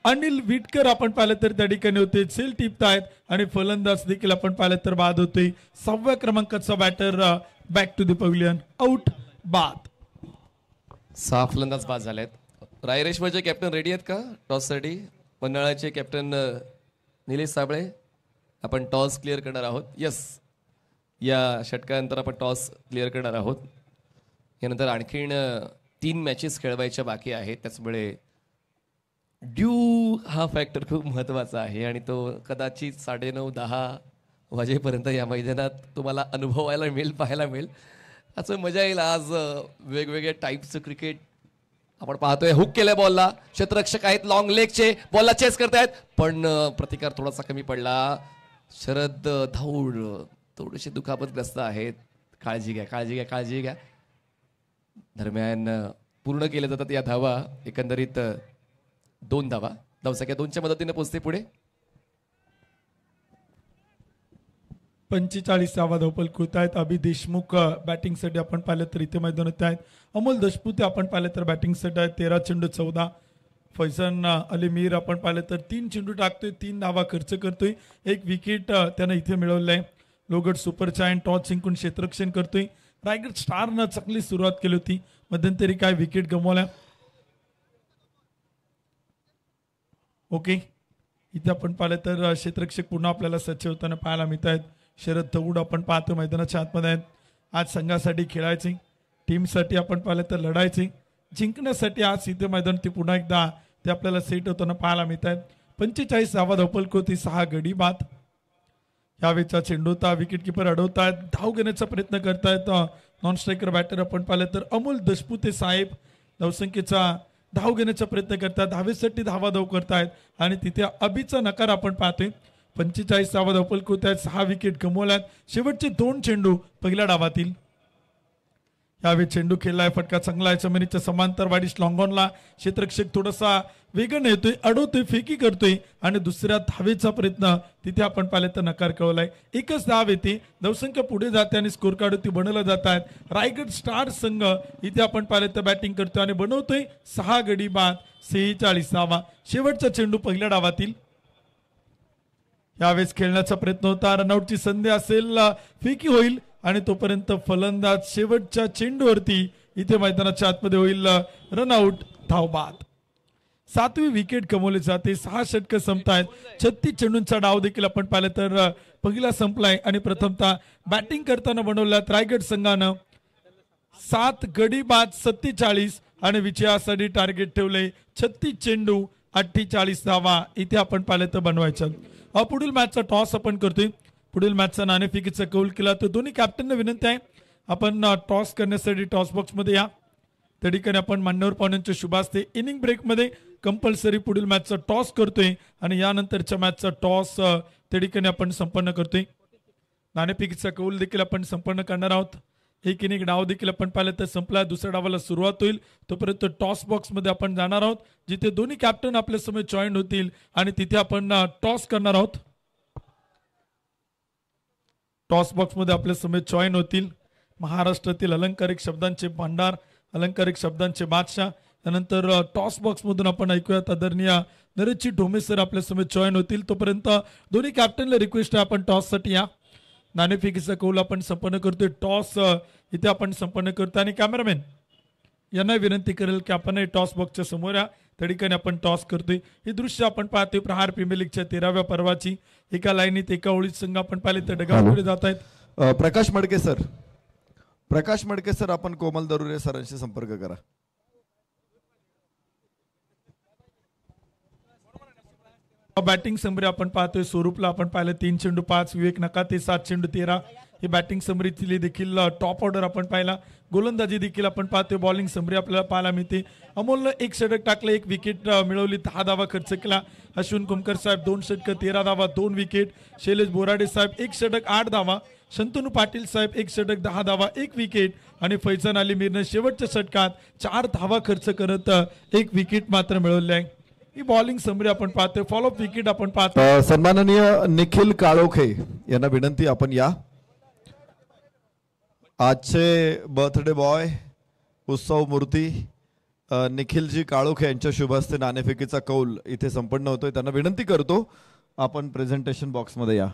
अनिल विटकर आपण पाहिलं तर त्या ठिकाणी होते, सेल टिपतायत आणि फलंदाज देखील आपण पाहिलं तर बाद होते. 6व्या क्रमांकाचा batter back to the pavilion, out, बाद. 6 फलंदाज बाद झालेत. रायरेश्वरचे कॅप्टन रेडी आहेत का टॉससाठी? पन्हाळ्याचे कॅप्टन निलेश साबळे, आपण टॉस क्लिअर करणार आहोत. यस, या षटकानंतर आपण टॉस क्लिअर करणार आहोत. यानंतर आणखीन 3 मॅचेस खेळवायच्या बाकी आहेत, त्याचमुळे ड्यू हा फॅक्टर खूप महत्त्वाचा आहे आणि तो कदाचित 9:30-10 वाजेपर्यंत या मैदानात तुम्हाला अनुभवायला मिळेल, पाहायला मिळेल. असं मजा येईल. आज वेगवेगळ्या टाईपचं क्रिकेट आपण पाहतोय. हुक केलंय बॉलला, क्षेत्ररक्षक आहेत लॉंग लेगचे, बॉलला चेस करतायत पण प्रतिकार थोडासा कमी पडला. शरद धाऊड थोडेसे दुखापतग्रस्त आहेत. काळजी घ्या, काळजी घ्या, काळजी घ्या. दरम्यान पूर्ण केल्या जातात या धावा. एकंदरीत 2 धावा, धावसंख्या 2च्या मदतीने पोहोचते पुढे. 45 धावा धावपल होत आहेत. अभि देशमुख बॅटिंगसाठी आपण पाहिलं तर इथे मैदानात आहेत. अमोल दशपुते आपण पाहिलं तर बॅटिंगसाठी आहेत. 13 चेंडू 14. फैजन अली मीर आपण पाहिलं तर 3 चेंडू टाकतोय, 3 धावा खर्च करतोय, 1 विकेट त्यानं इथे मिळवलं आहे. लोगड सुपर चायन टॉस जिंकून क्षेत्ररक्षण करतोय. रायगड स्टारनं चांगली सुरुवात केली होती, मध्यंतरी काय विकेट गमावल्या. ओके, इथे आपण पाहिलं तर क्षेत्ररक्षक पुन्हा आपल्याला सज्ज होताना पाहायला मिळत आहेत. शरद दौड आपण पाहतो मैदानाच्या आतमध्ये आहेत. आज संघासाठी खेळायचे, टीमसाठी आपण पाहिलं तर लढायचे, जिंकण्यासाठी आज इथे मैदान ते पुन्हा एकदा ते आपल्याला सेट होताना पाहायला मिळत आहेत. 45 धावा धावपल होती, 6 गडी बाद. यावेळेचा चेंडू होता, विकेट किपर अडवतायत, धाव घेण्याचा प्रयत्न करतायत नॉन स्ट्रायकर बॅटर आपण पाहिलं तर अमोल दशपुते साहेब. धावसंख्येचा धाव घेण्याचा प्रयत्न करतात, धावेसाठी धावा धाव करतायत आणि तिथे अभिचा नकार आपण पाहतोय. 45 धावा धावपल होत आहेत, 6 विकेट गमवल्यात. शेवटचे 2 चेंडू पहिल्या डावातील. यावेळी चेंडू खेळलाय, फटका चांगला आहे. जमिनीच्या समांतर वाढीस लॉंगॉनला क्षेत्ररक्षक थोडासा वेगाने येतोय, अडवतोय, फेकी करतोय आणि दुसऱ्या धावेचा प्रयत्न तिथे आपण पाहिलं तर नकार कळवलाय. एकच धाव येते, धावसंख्या पुढे जाते आणि स्कोर कार्ड ती बनवलं जात आहेत. रायगड स्टार संघ इथे आपण पाहिलं तर बॅटिंग करतोय आणि बनवतोय 6 गडी बाद, 46 धावा. शेवटचा चेंडू पहिल्या डावातील. यावेळेस खेळण्याचा प्रयत्न होता, रनआउटची संधी असेल, फेकी होईल आणि तोपर्यंत फलंदाज शेवटच्या चेंडूवरती इथे मैदानाच्या आतमध्ये होईल रनआउट, धाव बाद. 7वी विकेट गमावली जाते. 6 षटकं संपतायत. 36 चेंडूंचा डाव देखील आपण पाहिलं तर पहिला संपलाय आणि प्रथमतः बॅटिंग करताना बनवल्यात रायगड संघानं 7 गडी बाद 47 आणि विजयासाठी टार्गेट ठेवले 36 चेंडू 48 धावा इथे आपण पाहिलं तर बनवायचं. पुढील मॅचचा टॉस आपण करतोय. पुढील मॅचचा नाणेफेकीचा कौल केला तर दोन्ही कॅप्टनना विनंती आहे आपण टॉस करण्यासाठी टॉस बॉक्समध्ये या. त्या ठिकाणी आपण मान्यवर पाहुण्यांच्या शुभास्ते इनिंग ब्रेकमध्ये कंपल्सरी पुढील मॅचचा टॉस करतोय आणि यानंतरच्या मॅचचा टॉस त्या ठिकाणी आपण संपन्न करतोय. नाणेफेकीचा कौल देखील आपण संपन्न करणार आहोत. एक इनिंग डाव देखील आपण पाहिलं तर संपला. दुसऱ्या डावाला सुरुवात होईल, तोपर्यंत टॉस बॉक्समध्ये आपण जाणार आहोत जिथे दोन्ही कॅप्टन आपल्या समोर जॉईन होतील आणि तिथे आपण टॉस करणार आहोत. टॉस बॉक्समध्ये आपल्या समेत जॉईन होतील महाराष्ट्रातील अलंकारिक शब्दांचे भांडार, अलंकारिक शब्दांचे बादशाह. त्यानंतर टॉस बॉक्समधून आपण ऐकूयात आदरणीय नरेशजी ढोमे सर आपल्या समेत जॉईन होतील. तोपर्यंत दोन्ही कॅप्टनला रिक्वेस्ट आहे आपण टॉससाठी या. नाणेफेकीचा कौल आपण संपन्न करतोय. टॉस इथे आपण संपन्न करतो आणि कॅमेरामॅन यांना विनंती करेल की आपण टॉस बॉक्सच्या समोर या. त्या ठिकाणी आपण टॉस करतोय. हे दृश्य आपण पाहतोय प्रहार प्रीमियर लीगच्या 13व्या पर्वाची. एका लाईनीत एका ओळीत संघ आपण पाहिले तर डगापुढे जात आहेत. प्रकाश मडके सर, प्रकाश मडके सर, आपण कोमल दरुरे सरांशी संपर्क करा. बॅटिंग समरी आपण पाहतोय. स्वरूपला आपण पाहिलं 3 चेंडू 5, विवेक नकाते 7 चेंडू 13. ही बॅटिंग समरीतली देखील टॉप ऑर्डर आपण पाहिला. गोलंदाजी देखील आपण पाहतोय. बॉलिंग समरी आपल्याला पाहायला मिळते. अमोलनं 1 षटक टाकलं, 1 विकेट मिळवली, 10 धावा खर्च केला. अश्विन कुमकर साहेब 2 षटक 13 धावा 2 विकेट. शैलेश बोराडे साहेब 1 षटक 8 धावा. शंतनू पाटील साहेब 1 षटक 10 धावा 1 विकेट आणि फैजन अली मीरने शेवटच्या षटकात 4 धावा खर्च करत 1 विकेट मात्र मिळवले आहे. ही बॉलिंग समरी आपण पाहतोय. फॉलोअप विकेट आपण पाहतोय. सन्माननीय निखिल काळोखे यांना विनंती आपण या. आजचे बर्थडे बॉय उत्सव मूर्ती निखिलजी काळोखे यांच्या शुभ हस्ते नाणेफेकीचा कौल इथे संपन्न होतोय. त्यांना विनंती करतो आपण प्रेझेंटेशन बॉक्समध्ये या.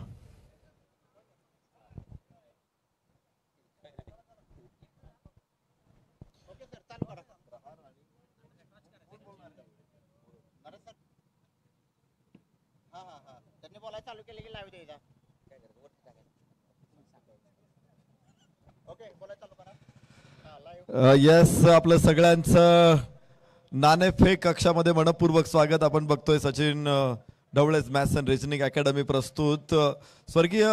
यस, आपलं सगळ्यांचं नाणेफेक कक्षामध्ये मनपूर्वक स्वागत. आपण बघतोय सचिन ढवळेच मॅथ्स अँड रिजनिंग अकॅडमी प्रस्तुत स्वर्गीय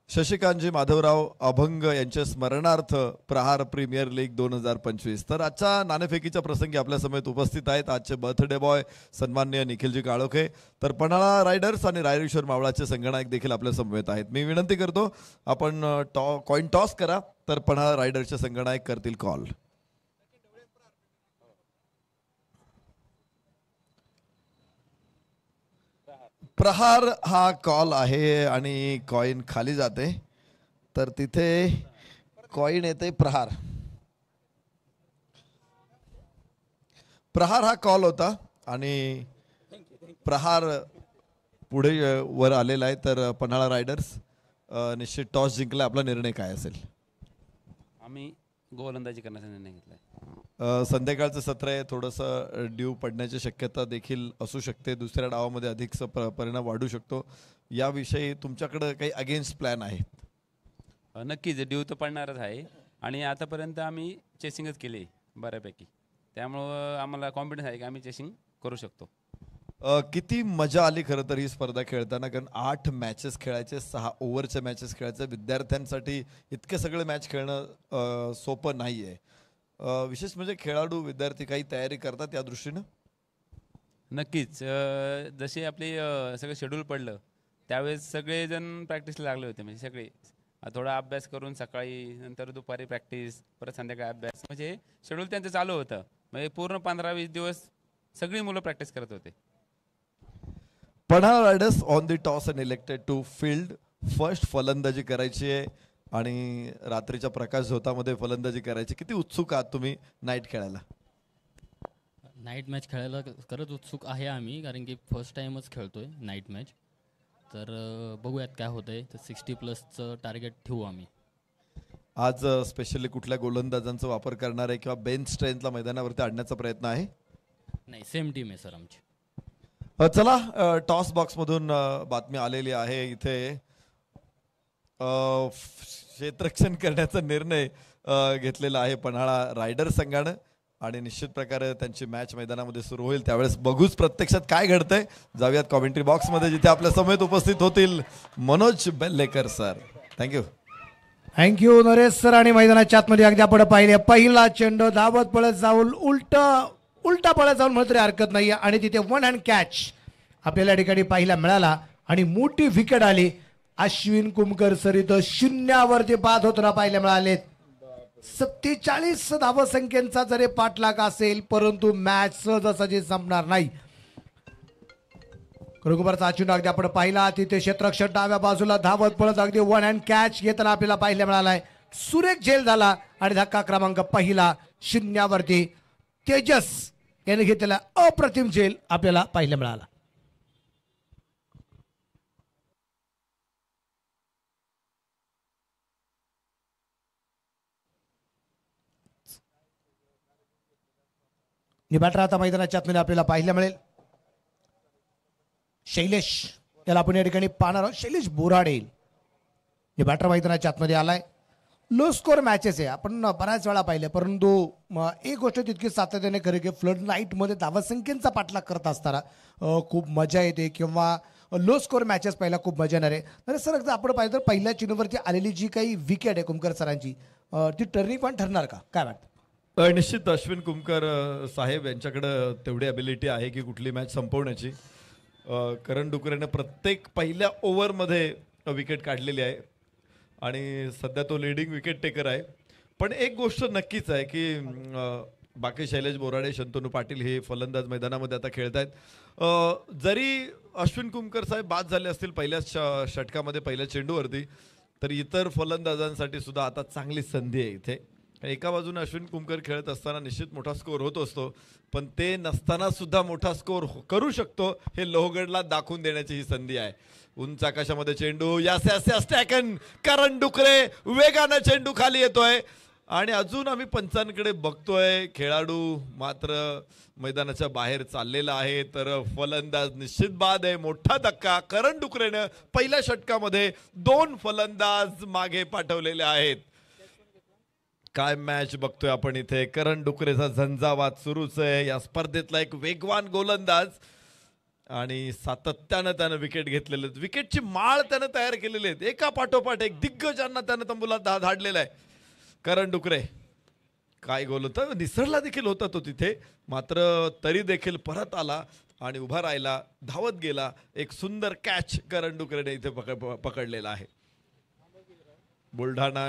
शशिकांतजी माधवराव अभंग यांच्या स्मरणार्थ प्रहार प्रीमियर लीग 2025. तर आजच्या नाणेफेकीच्या प्रसंगी आपल्या समेत उपस्थित आहेत आजचे बर्थडे बॉय सन्माननीय निखिलजी काळोखे. तर पन्हाळा रायडर्स आणि रायरेश्वर मावळाचे संगणक देखील आपल्या समवेत आहेत. मी विनंती करतो आपण कॉइन टॉस करा, तर पन्हाळा रायडर्सचे संगणक करतील कॉल. प्रहार हा कॉल आहे आणि कॉइन खाली जाते, तर तिथे कॉइन येते प्रहार. प्रहार हा कॉल होता आणि प्रहार पुढे वर आलेला आहे. तर पन्हाळा रायडर्स निश्चित टॉस जिंकला. आपला निर्णय काय असेल? आम्ही गोलंदाजी करण्याचा निर्णय घेतलाय. संध्याकाळचं सत्र आहे, थोडंसं ड्यू पडण्याची शक्यता देखील असू शकते. दुसऱ्या डावामध्ये अधिक परिणाम वाढू शकतो. याविषयी तुमच्याकडे काही अगेन्स्ट प्लॅन आहेत? नक्कीच ड्यू तर पडणारच आहे आणि आतापर्यंत आम्ही चेसिंगच केली बऱ्यापैकी, त्यामुळं आम्हाला कॉन्फिडन्स आहे की आम्ही चेसिंग करू शकतो. किती मजा आली खरं तर ही स्पर्धा खेळताना, कारण 8 मॅचेस खेळायचे, 6 ओव्हरचे मॅचेस खेळायचे. विद्यार्थ्यांसाठी इतके सगळे मॅच खेळणं सोपं नाही आहे. विशेष म्हणजे खेळाडू विद्यार्थी काही तयारी करतात या दृष्टीनं? नक्कीच जसे आपले सगळं शेड्यूल पडलं त्यावेळेस सगळेजण प्रॅक्टिसला लागले होते. म्हणजे सगळे थोडा अभ्यास करून सकाळी, नंतर दुपारी प्रॅक्टिस, परत संध्याकाळी अभ्यास, म्हणजे शेड्यूल त्यांचं चालू होतं. म्हणजे पूर्ण 15-20 दिवस सगळी मुलं प्रॅक्टिस करत होते. Panhala Riders on the toss and elected to field. First फलंदाजी करायची आहे आणि रात्रीच्या प्रकाश झोतामध्ये फलंदाजी करायची. किती उत्सुक आहात तुम्ही नाईट खेळायला? नाईट मॅच खेळायला खरंच उत्सुक आहे आम्ही, कारण की फर्स्ट टाईमच खेळतोय नाईट मॅच. तर बघूयात काय होतंय. तर 60+ टार्गेट ठेवू आम्ही. आज स्पेशली कुठल्या गोलंदाजांचा वापर करणार आहे किंवा बेंच स्ट्रेंथला मैदानावरती आणण्याचा प्रयत्न आहे? नाही, सेम टीम आहे सर आमची. चला, टॉस बॉक्समधून बातमी आलेली आहे. इथे क्षेत्ररक्षण करण्याचा निर्णय घेतलेला आहे पन्हाळा रायडर्स संघानं आणि निश्चित प्रकारे त्यांची मॅच मैदानामध्ये सुरू होईल त्यावेळेस बघूच प्रत्यक्षात काय घडतंय. जाऊयात कॉमेंट्री बॉक्समध्ये, जिथे आपल्या समेत उपस्थित होतील Manoj Bellekar sir. Thank you. Thank you Naresh sir. आणि मैदानाच्या आतमध्ये अगदी आपण पाहिले पहिला चेंडू धावत पळत जाऊन उलटा पळत जाऊन म्हणत तरी हरकत नाही, आणि तिथे 1 हँड कॅच आपल्याला या ठिकाणी पाहायला मिळाला आणि मोठी विकेट आली. अश्विन कुमकर सर इथं 0वरती बाद होताना पाहायला मिळाले. 47 धावसंख्येचा जरी पाठलाग असेल, परंतु मॅच सहजासहजी संपणार नाही. रघुबरचा चेंडू अगदी आपण पाहिला, तिथे क्षेत्ररक्षक डाव्या बाजूला धावत पळत अगदी 1 हँड कॅच घेताना आपल्याला पाहायला मिळालाय. सुरेख झेल झाला आणि धक्का क्रमांक पहिला 0वरती तेजस याने घेतलेला अप्रतिम झेल आपल्याला पाहायला मिळाला. बॅटर आता मैदानाच्या आतमध्ये आपल्याला पाहायला मिळेल शैलेश, त्याला आपण या ठिकाणी पाहणार आहोत. शैलेश बोराडे बॅटर मैदानाच्या आतमध्ये आलाय. लो स्कोर मॅचेस आहे, आपण बऱ्याच वेळा पाहिले, परंतु एक गोष्ट तितकी सातत्याने खरं की फ्लड नाईटमध्ये धावसंख्येचा पाठलाग करत असताना खूप मजा येते, किंवा लो स्कोर मॅचेस पाहायला खूप मजा येणार आहे. तर सर एकदा आपण पाहिलं तर पहिल्या चेंडूवरती आलेली जी काही विकेट आहे कुमकर सरांची, ती टर्निंग पॉईंट ठरणार का, काय वाटतं? निश्चित अश्विन कुमकर साहेब यांच्याकडे तेवढी ॲबिलिटी आहे की कुठली मॅच संपवण्याची. करण डुकरेने प्रत्येक पहिल्या ओव्हरमध्ये विकेट काढलेली आहे आणि सध्या तो लीडिंग विकेट टेकर आहे. पण एक गोष्ट नक्कीच आहे की बाकी शैलेश बोराडे, शंतनू पाटील हे फलंदाज मैदानामध्ये आता खेळत आहेत. जरी अश्विन कुमकर साहेब बाद झाले असतील पहिल्याच षटकामध्ये पहिल्या चेंडूवरती, तर इतर फलंदाजांसाठी सुद्धा आता चांगली संधी आहे इथे. एका बाजूने अश्विन कुमकर खेळत असताना निश्चित मोठा स्कोर होत असतो, पण ते नसताना सुद्धा मोठा स्कोर करू शकतो हे लोहगडला दाखवून देण्याची ही संधी आहे. उंच आकाशामध्ये चेंडू यास यास यास टॅकन करण डुकरे वेगानं चेंडू खाली येतोय आणि अजून आम्ही पंचांकडे बघतोय. खेळाडू मात्र मैदानाच्या बाहेर चाललेला आहे, तर फलंदाज निश्चित बाद आहे. मोठा धक्का करण डुकरेनं पहिल्या षटकामध्ये 2 फलंदाज मागे पाठवलेले आहेत. काय मॅच बघतोय आपण इथे. करण डुकरेचा झंझावात सुरूच आहे. या स्पर्धेतला एक वेगवान गोलंदाज आणि सातत्यानं त्यानं विकेट घेतलेले, विकेटची माळ त्यानं तयार केलेली आहेत. एका पाठोपाठ एक दिग्गजांना त्यानं तंबूला धाडलेला आहे. करण डुकरे काय गोल होतं, निसरला देखील होता तो तिथे, मात्र तरी देखील परत आला आणि उभा राहिला, धावत गेला. एक सुंदर कॅच करण डुकरेने इथे पकडलेला आहे. बुलढाणा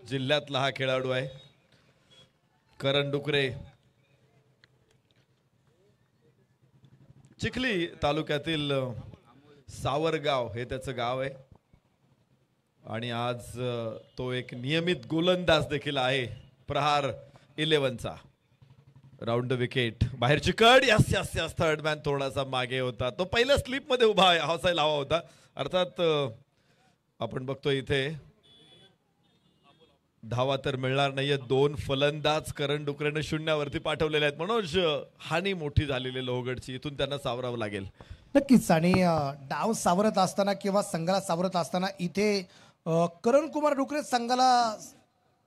जिल्ह्यातला हा खेळाडू आहे करण डुकरे. चिखली तालुक्यातील सावरगाव हे त्याचं गाव आहे आणि आज तो एक नियमित गोलंदाज देखील आहे प्रहार 11चा. राऊंड विकेट, बाहेरची कड, yes yes yes. Third man थोडासा मागे होता, तो पहिल्या स्लिप मध्ये उभा हसायला हवा होता. अर्थात आपण बघतोय इथे धावा तर मिळणार नाहीये. 2 फलंदाज करण डुकरेने शून्यावरती पाठवलेले आहेत. मनोज, हानी मोठी झालेली लोहगडची, इथून त्यांना सावरावं लागेल. नक्कीच. आणि डाव सावरत असताना किंवा संघाला सावरत असताना इथे करण कुमार डुकरे संघाला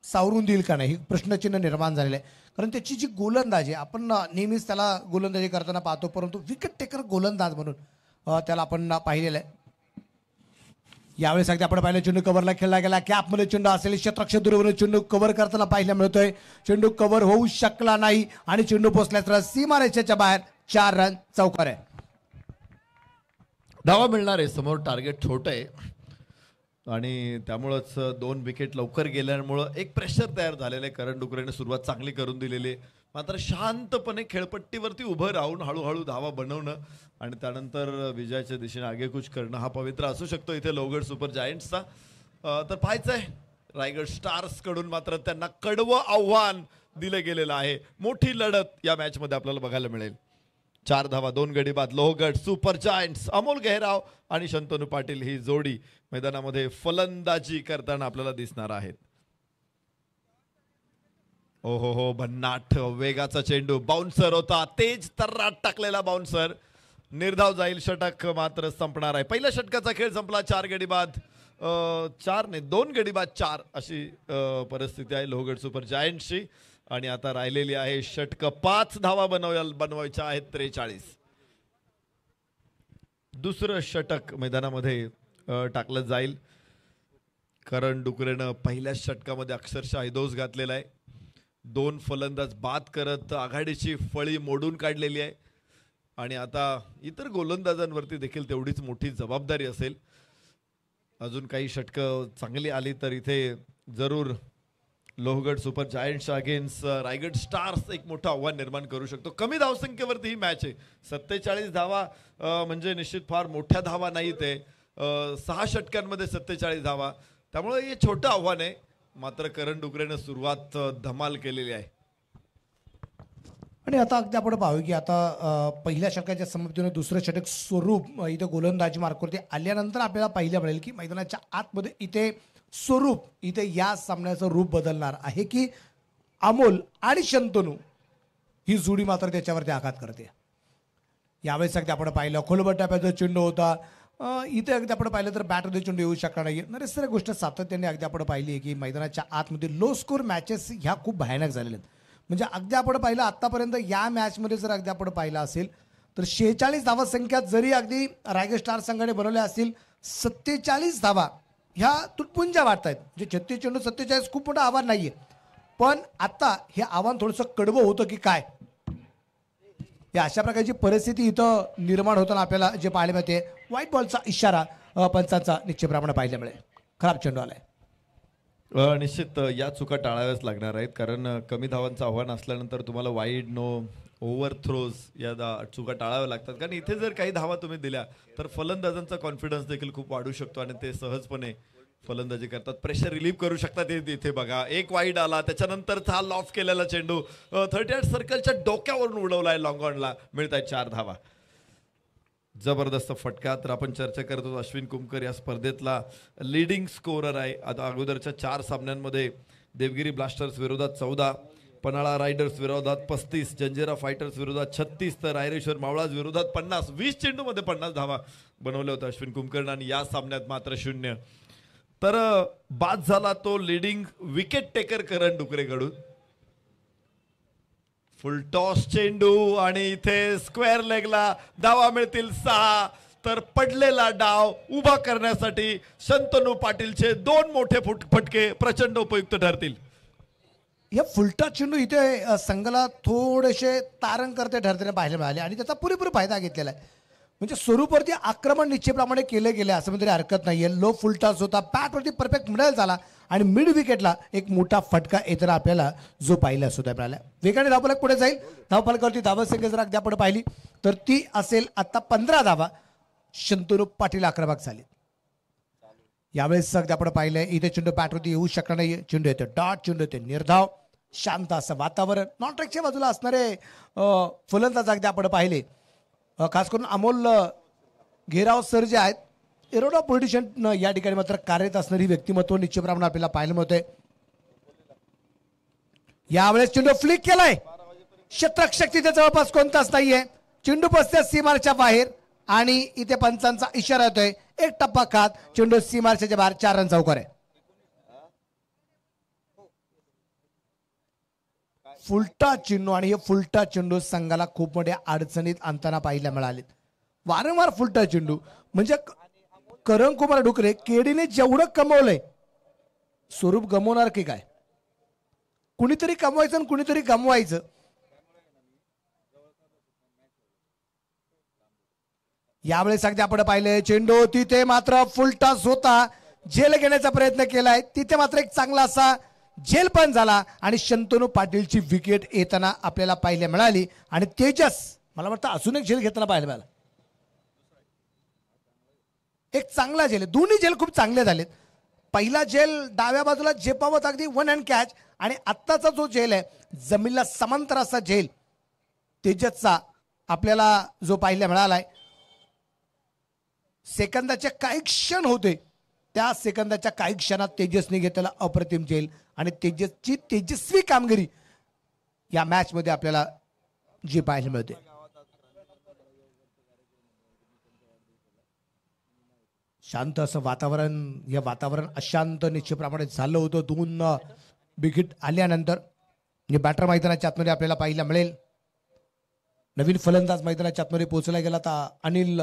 सावरून देईल का नाही ही प्रश्नचिन्ह निर्माण झालेलं आहे. कारण त्याची जी गोलंदाजी, आपण नेहमीच त्याला गोलंदाजी करताना पाहतो, परंतु विकेट टेकर गोलंदाज म्हणून त्याला आपण पाहिलेलं आहे. यावेळेस अगदी आपण पाहिलं चेंडू कव्हरला खेळला गेला, कॅपमध्ये चेंडू असेल, क्षेत्ररक्षक दुर्बीण चेंडू कव्हर करताना पाहायला मिळतोय. चेंडू कव्हर होऊ शकला नाही आणि चेंडू पोचल्यास तर सीमारेषेच्या बाहेर 4 रन चौकार आहे. धावा मिळणार आहे, समोर टार्गेट छोटं आहे आणि त्यामुळंच 2 विकेट लवकर गेल्यामुळं एक प्रेशर तयार झालेलं आहे. करण डुकरेने सुरुवात चांगली करून दिलेली आहे, मात्र शांतपणे खेळपट्टीवरती उभं राहून हळूहळू धावा बनवणं आणि त्यानंतर विजयाच्या दिशेने आगेकूच करणं हा पवित्र असू शकतो इथे लोहगड सुपर जायंट्सचा. तर पाहायचंय रायगड स्टार्स कडून मात्र त्यांना कडवं आव्हान दिलं गेलेलं आहे. मोठी लढत या मॅच मध्ये आपल्याला बघायला मिळेल. 4 धावा 2 गडी बाद लोहगड सुपर जायंट्स. अमोल गेहराव आणि शंतनू पाटील ही जोडी मैदानामध्ये फलंदाजी करताना आपल्याला दिसणार आहेत. ओहो हो, भन्नाट वेगाचा चेंडू, बाउन्सर होता, तेज तर्राट टाकलेला बाउन्सर. निर्धाव जाईल, षटक मात्र संपणार आहे. पहिल्या षटकाचा खेळ संपला. 4 गडी बाद 4 नाही 2 गडी बाद 4 अशी परिस्थिती आहे लोहगड सुपर जायंट्सची. आणि आता राहिलेली आहे षटक 5 धावा बनवायच्या आहेत 43. दुसरं षटक मैदानामध्ये टाकलं जाईल. करण डुकरेनं पहिल्या षटकामध्ये अक्षरशः हैदोस घातलेला आहे. 2 फलंदाज बाद करत आघाडीची फळी मोडून काढलेली आहे आणि आता इतर गोलंदाजांवरती देखील तेवढीच मोठी जबाबदारी असेल. अजून काही षटकं चांगली आली तर इथे जरूर लोहगड सुपर जायंट्सच्या अगेन्स्ट रायगड स्टार्स एक मोठं आव्हान निर्माण करू शकतो. कमी धावसंख्येवरती ही मॅच आहे. 47 धावा म्हणजे निश्चित फार मोठ्या धावा नाहीत आहे. 6 षटकांमध्ये 47 धावा, त्यामुळे हे छोटं आव्हान आहे. मात्र करण डुकरेनं सुरुवात धमाल केलेली आहे. आणि आता अगदी आपण पाहू की आता पहिल्या षटकाच्या समाप्तीने दुसरं षटक स्वरूप इथे गोलंदाजी मार्कवरती आल्यानंतर आपल्याला पाहायला मिळेल की मैदानाच्या आतमध्ये इथे स्वरूप इथे या सामन्याचं रूप बदलणार आहे की अमोल आणि शंतनू ही जोडी मात्र त्याच्यावरती आघात करते. यावेळेस अगदी आपण पाहिलं खोलवर टप्प्याचा चेंडू होता. इथे अगदी आपण पाहिलं तर बॅटमध्ये चेंडू येऊ शकणार नाही. नरेश सर गोष्ट सातत्याने अगदी आपण पाहिली आहे की मैदानाच्या आतमध्ये लो स्कोर मॅचेस ह्या खूप भयानक झालेल्या आहेत. म्हणजे अगदी आपण पाहिलं आतापर्यंत या मॅचमध्ये जर अगदी आपण पाहिलं असेल तर 46 धावा संख्या जरी अगदी रायगड स्टार संघाने बनवल्या असतील, 47 धावा ह्या तुटपुंजा वाटत आहेत. म्हणजे 36 चेंडू 47 खूप मोठं आव्हान नाहीये, पण आता हे आव्हान थोडंसं कडवं होतं की काय, या अशा प्रकारची परिस्थिती इथं निर्माण होताना आपल्याला जे पाहायला मिळते. व्हाईट बॉलचा इशारा पंचांचा निश्चितप्रमाणे पाहायला मिळेल. खराब चेंडू आलाय. निश्चित या चुका टाळाव्याच लागणार आहेत, कारण कमी धावांचं आव्हान असल्यानंतर तुम्हाला वाईड नो ओव्हर थ्रोज या चुका टाळाव्या लागतात. कारण इथे जर काही धावा तुम्ही दिल्या तर फलंदाजांचा कॉन्फिडन्स देखील खूप वाढू शकतो आणि ते सहजपणे फलंदाजी करतात, प्रेशर रिलीव्ह करू शकतात. इथे बघा एक वाईड आला, त्याच्यानंतर हा लॉफ केलेला चेंडू 38 सर्कलच्या डोक्यावरून उडवलाय, लॉंग ऑनला मिळत आहेत 4 धावा. जबरदस्त फटका. तर आपण चर्चा करतो अश्विन कुमकर या स्पर्धेतला लीडिंग स्कोरर आहे. आता अगोदरच्या 4 सामन्यांमध्ये देवगिरी ब्लास्टर्स विरोधात 14, पन्हाळा रायडर्स विरोधात 35, जंजिरा फायटर्स विरोधात 36, तर रायरेश्वर मावळाज विरोधात 50. 20 चेंडूमध्ये 50 धावा बनवल्या होत्या अश्विन कुमकरनं आणि या सामन्यात मात्र 0. तर बाद झाला तो लीडिंग विकेट टेकर करण डुकरेकडून. फुल टॉस चेंडू आणि इथे स्क्वेअर लेगला धावा मिळतील 6. तर पडलेला डाव उभा करण्यासाठी शंतनू पाटीलचे 2 मोठे फटके प्रचंड उपयुक्त ठरतील. या फुलटा चेंडू इथे संघाला थोडेसे तारण करते ठरताना पाहायला मिळाले आणि त्याचा पुरेपूर फायदा घेतलेला आहे. म्हणजे स्वरूपवरती आक्रमण निश्चितप्रमाणे केले गेले असं म्हणजे हरकत नाहीये. लो फुलटाच होता, बॅटवरती परफेक्ट मिडल झाला आणि मिड विकेटला एक मोठा फटका येताना आपल्याला जो पाहिला सुद्धा मिळाला. वेगाने धावफलक पुढे जाईल. धावफलकावरती धावसंख्या जर अगदी आपण पाहिली तर ती असेल आता 15 धावा. शंतनू पाटील आक्रमक झाले. यावेळेस अगदी आपण पाहिलंय इथे चेंडू बॅटवरती येऊ शकणार नाही. चेंडू येतो डॉट, चेंडू येतो निर्धाव. शांत असं वातावरण. नॉन ट्रॅकच्या बाजूला असणारे फलंदाज अगदी आपण पाहिले, खास करून अमोल घेराव सर जे आहेत, एरोडा पॉलिटिशियन या ठिकाणी मात्र कार्यरत असणारी व्यक्तिमत्व निश्चितप्रमाणे आपल्याला पाहायला मिळतंय. यावेळेस चेंडू फ्लिक केलाय. शतक जवळपास कोणताच नाहीये. चेंडू बसते सीमारच्या बाहेर आणि इथे पंचांचा इशारा येतोय. एक टप्पा खात चेंडू सीमारच्या बाहेर 4 रन चौकार आहे. फुलटा चेंडू आणि हे फुलटा चेंडू संघाला खूप मोठ्या अडचणीत आणताना पाहायला मिळाले. वारंवार फुलटा चेंडू म्हणजे करण कुमार डुकरे केडीने जेवढं कमवलंय, स्वरूप गमवणार की काय? कुणीतरी कमवायचं आणि कुणीतरी गमवायचं. यावेळेस अगदी आपण पाहिलंय चेंडू तिथे मात्र फुलटाच होता. झेल घेण्याचा प्रयत्न केलाय, तिथे मात्र एक चांगला असा झेल पण झाला आणि शंतनू पाटीलची विकेट येताना आपल्याला पाहायला मिळाली. आणि तेजस मला वाटतं अजून एक झेल घेताना पाहायला मिळाला. एक चांगला झेल, दोन्ही झेल खूप चांगले झालेत. पहिला झेल डाव्या बाजूला झेपावत अगदी 1 हँड कॅच आणि आत्ताचा जो झेल आहे जमीनला समांतर असा झेल तेजसचा आपल्याला जो पाहायला मिळालाय. सेकंदाचे काही क्षण होते, त्या सेकंदाच्या काही क्षणात तेजसने घेतलेला अप्रतिम झेल आणि तेजसची तेजस्वी कामगिरी या मॅच मध्ये आपल्याला जी पाहायला मिळते. शांत असं वातावरण, या वातावरण अशांत निश्चितप्रमाणे झालं होतं. 2 विकेट आल्यानंतर बॅटर मैदानाच्या आतमध्ये आपल्याला पाहायला मिळेल. नवीन फलंदाज मैदानाच्या आतमध्ये पोहोचला गेला तर अनिल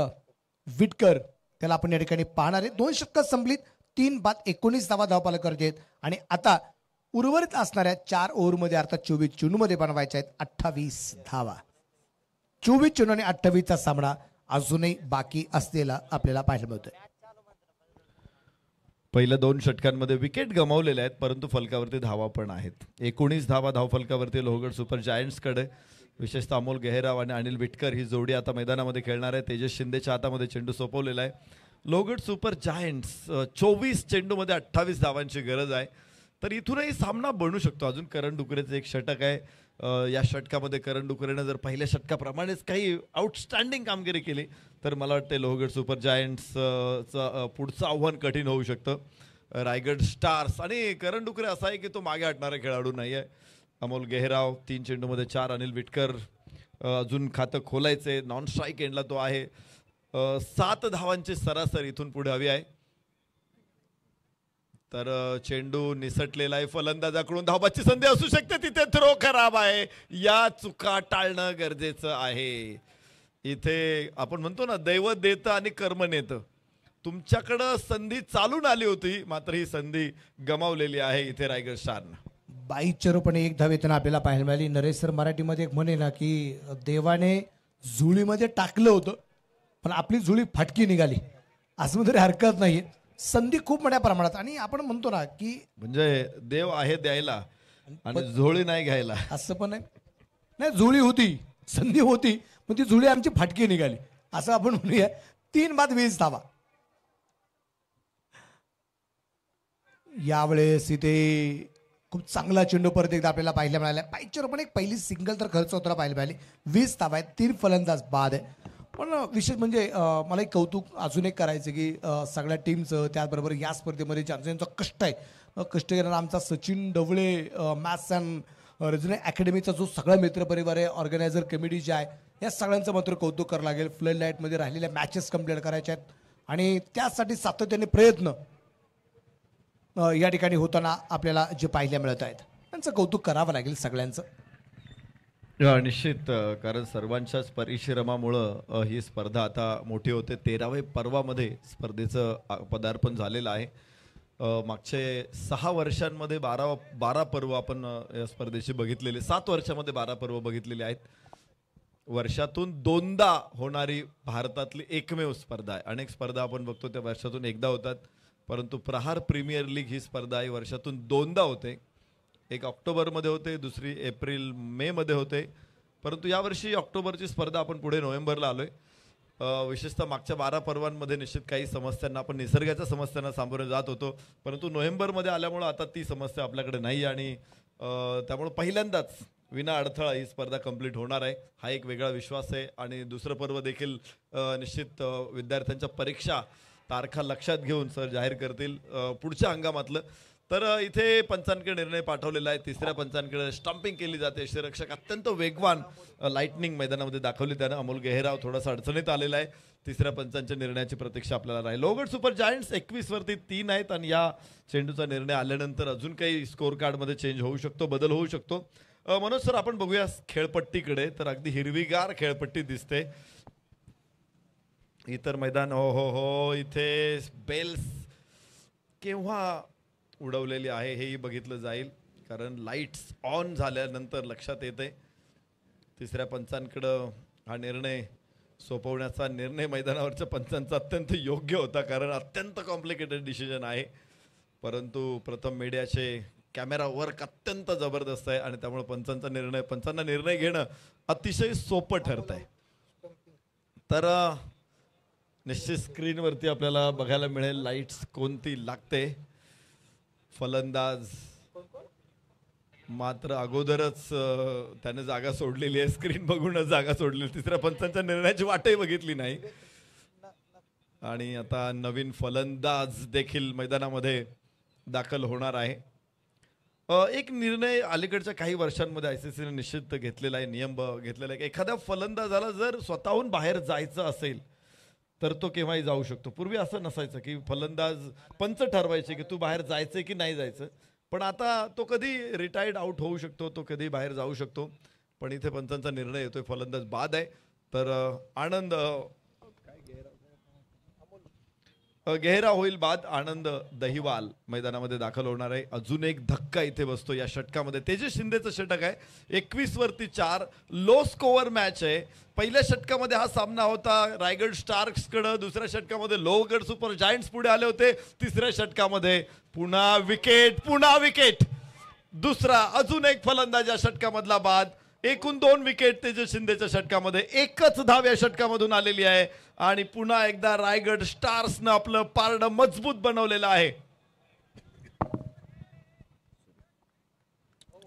विटकर, त्याला आपण या ठिकाणी पाहणार आहे. 2 षटकं संपलीत, 3 बाद 19 धावा धावपालक करत आणि आता उर्वरित असणाऱ्या 4 ओव्हरमध्ये अर्थात 24 चेंडूमध्ये बनवायच्या आहेत 28 धावा. 24 चेंडू आणि 28चा सामना अजूनही बाकी असलेला आपल्याला पाहायला मिळतोय. पहिल्या 2 षटकांमध्ये विकेट गमावलेल्या आहेत, परंतु फलकावरती धावा पण आहेत. 19 धावा धावफलकावरती लोहगड सुपर जायंट्सकडे. विशेषतः अमोल गेहराव आणि अनिल विटकर ही जोडी आता मैदानामध्ये खेळणार आहे. तेजस शिंदेच्या हातामध्ये चेंडू सोपवलेला आहे. लोहगड सुपर जायंट्स 24 चेंडूमध्ये 28 धावांची गरज आहे. तर इथूनही सामना बनू शकतो. अजून करण डुकरेचं एक षटक आहे. या षटकामध्ये करण डुकरेनं जर पहिल्या षटकाप्रमाणेच काही आउटस्टँडिंग कामगिरी केली तर मला वाटतं लोहगड सुपर जायंट्सचं पुढचं आव्हान कठीण होऊ शकतं. रायगड स्टार्स आणि करण डुकरे असा आहे की तो मागे हटणारा खेळाडू नाही आहे. अमोल गेहराव 3 चेंडूमध्ये 4, अनिल विटकर अजून खातं खोलायचे. नॉन स्ट्राईक एंडला तो आहे. 7 धावांची सरासरी इथून पुढे हवी आहे. तर चेंडू निसटलेला आहे. फलंदाजाकडून धावबाची संधी असू शकते, तिथे थ्रो खराब आहे. या चुका टाळणं गरजेचं आहे. इथे आपण म्हणतो ना दैवत देतं आणि कर्म नेतं. तुमच्याकडं संधी चालून आली होती, मात्र ही संधी गमावलेली आहे इथे रायगड स्टारनं. 22 चेंडूपणे 1 धाव येताना आपल्याला पाहायला मिळाली. नरेश सर मराठीमध्ये एक म्हणे ना की देवाने झुळीमध्ये टाकलं होतं पण आपली झुळी फाटकी निघाली, असं तरी हरकत नाही. संधी खूप मोठ्या प्रमाणात आणि आपण म्हणतो ना की म्हणजे देव आहे द्यायला आणि झोळी नाही घ्यायला, असं पण नाही. झुळी होती, संधी होती, पण ती झुळी आमची फाटकी निघाली असं आपण म्हणूया. 3 बाद 20 धावा. यावेळेस इथे खूप चांगला चेंडू परत एकदा आपल्याला पाहायला मिळाला. पाहिजे पण एक पहिली सिंगल तर खर्च होताना पाहायला मिळाली. 20 धावा आहेत, 3 फलंदाज बाद आहे. पण विशेष म्हणजे मला एक कौतुक अजून एक करायचं की सगळ्या टीमचं, त्याचबरोबर या स्पर्धेमध्ये ज्यांचं कष्ट आहे, कष्ट घेणारा आमचा Sachin Dhawale, maths and regional अकॅडमीचा जो सगळा मित्रपरिवार आहे, ऑर्गनायझर कमिटी जे आहे, या सगळ्यांचं मात्र कौतुक करावं लागेल. फ्लड लाईटमध्ये राहिलेल्या मॅचेस कंप्लीट करायच्या आहेत आणि त्यासाठी सातत्याने प्रयत्न या ठिकाणी होताना आपल्याला जे पाहायला मिळत आहेत, त्यांचं कौतुक करावं लागेल सगळ्यांचं. निश्चित, कारण सर्वांच्याच परिश्रमामुळं ही स्पर्धा आता मोठी होते. 13व्या पर्वामध्ये स्पर्धेचं पदार्पण झालेलं आहे. मागचे 6 वर्षांमध्ये 12 पर्व आपण या स्पर्धेची बघितलेली, 7 वर्षामध्ये 12 पर्व बघितलेली आहेत. वर्षातून 2दा होणारी भारतातली एकमेव स्पर्धा आहे. अनेक स्पर्धा आपण बघतो त्या वर्षातून एकदा होतात, परंतु प्रहार प्रीमियर लीग ही स्पर्धा ही वर्षातून 2दा होते. एक ऑक्टोबरमध्ये होते, दुसरी एप्रिल मे मध्ये होते. परंतु यावर्षी ऑक्टोबरची स्पर्धा आपण पुढे नोव्हेंबरला आलोय. विशेषतः मागच्या 12 पर्वांमध्ये निश्चित काही समस्यांना, आपण निसर्गाच्या समस्यांना सामोरे जात होतो, परंतु नोव्हेंबरमध्ये आल्यामुळं आता ती समस्या आपल्याकडे नाही आणि त्यामुळे पहिल्यांदाच विना अडथळा ही स्पर्धा कंप्लीट होणार आहे. हा एक वेगळा विश्वास आहे. आणि दुसरं पर्व देखील निश्चित विद्यार्थ्यांच्या परीक्षा तारखा लक्षात घेऊन सर जाहीर करतील पुढच्या हंगामातलं. तर इथे पंचांकडे निर्णय पाठवलेला आहे. 3ऱ्या पंचांकडे स्टंपिंग केली जाते. यष्टीरक्षक अत्यंत वेगवान लाइटनिंग मैदानामध्ये दाखवली त्यानं. अमोल गेहराव थोडासा अडचणीत आलेला आहे. 3ऱ्या पंचांच्या निर्णयाची प्रतीक्षा आपल्याला राहील. लोहगड सुपर जायंट्स 21 वरती 3 आहेत आणि या चेंडूचा निर्णय आल्यानंतर अजून काही स्कोर कार्डमध्ये चेंज होऊ शकतो, बदल होऊ शकतो. मनोज सर, आपण बघूया खेळपट्टीकडे. तर अगदी हिरवीगार खेळपट्टी दिसते. इतर मैदान हो इथे बेल्स केव्हा उडवलेली आहे हेही बघितलं जाईल, कारण लाईट्स ऑन झाल्यानंतर लक्षात येते. 3ऱ्या पंचांकडं हा निर्णय सोपवण्याचा निर्णय मैदानावरच्या पंचांचा अत्यंत योग्य होता, कारण अत्यंत कॉम्प्लिकेटेड डिसिजन आहे. परंतु प्रथम मीडियाचे कॅमेरा वर्क अत्यंत जबरदस्त आहे आणि त्यामुळे पंचांना निर्णय घेणं अतिशय सोपं ठरत आहे. तर निश्चित स्क्रीनवरती आपल्याला बघायला मिळेल लाईट्स कोणती लागते. फलंदाज मात्र अगोदरच त्याने जागा सोडलेली आहे. स्क्रीन बघूनच जागा सोडलेली. 3ऱ्या पंचांच्या निर्णयाची वाटही बघितली नाही आणि आता नवीन फलंदाज देखील मैदानामध्ये दाखल होणार आहे. एक निर्णय अलीकडच्या काही वर्षांमध्ये ICCने निश्चित घेतलेला आहे, नियम घेतलेला आहे की एखाद्या फलंदाजाला जर स्वतःहून बाहेर जायचं असेल तर तो केव्हाही जाऊ शकतो. पूर्वी असं नसायचं की फलंदाज पंच ठरवायचे की तू बाहेर जायचंय की नाही जायचं, पण आता तो कधी रिटायर्ड आउट होऊ शकतो, तो कधी बाहेर जाऊ शकतो. पण इथे पंचांचा निर्णय येतोय, फलंदाज बाद आहे. तर आनंद गेहरा होईल बाद. आनंद दहिवाल मैदानामध्ये दाखल होणार आहे. अजून एक धक्का इथे बसतो या षटकामध्ये. तेजस शिंदेचं षटक आहे. 21 वरती 4 लो स्कोअर मॅच आहे. पहिल्या षटकामध्ये हा सामना होता रायगड स्टार्क्स कडे. दुसऱ्या षटकामध्ये लोहगड सुपर जायंट्स पुढे आले होते. 3ऱ्या षटकामध्ये पुन्हा विकेट. दुसरा अजून एक फलंदाज या षटकामधला बाद. एकूण 2 विकेट तेजस शिंदेच्या षटकामध्ये. 1च धाव या षटकामधून आलेली आहे आणि पुन्हा एकदा रायगड स्टार्सनं आपलं पारडं मजबूत बनवलेलं आहे.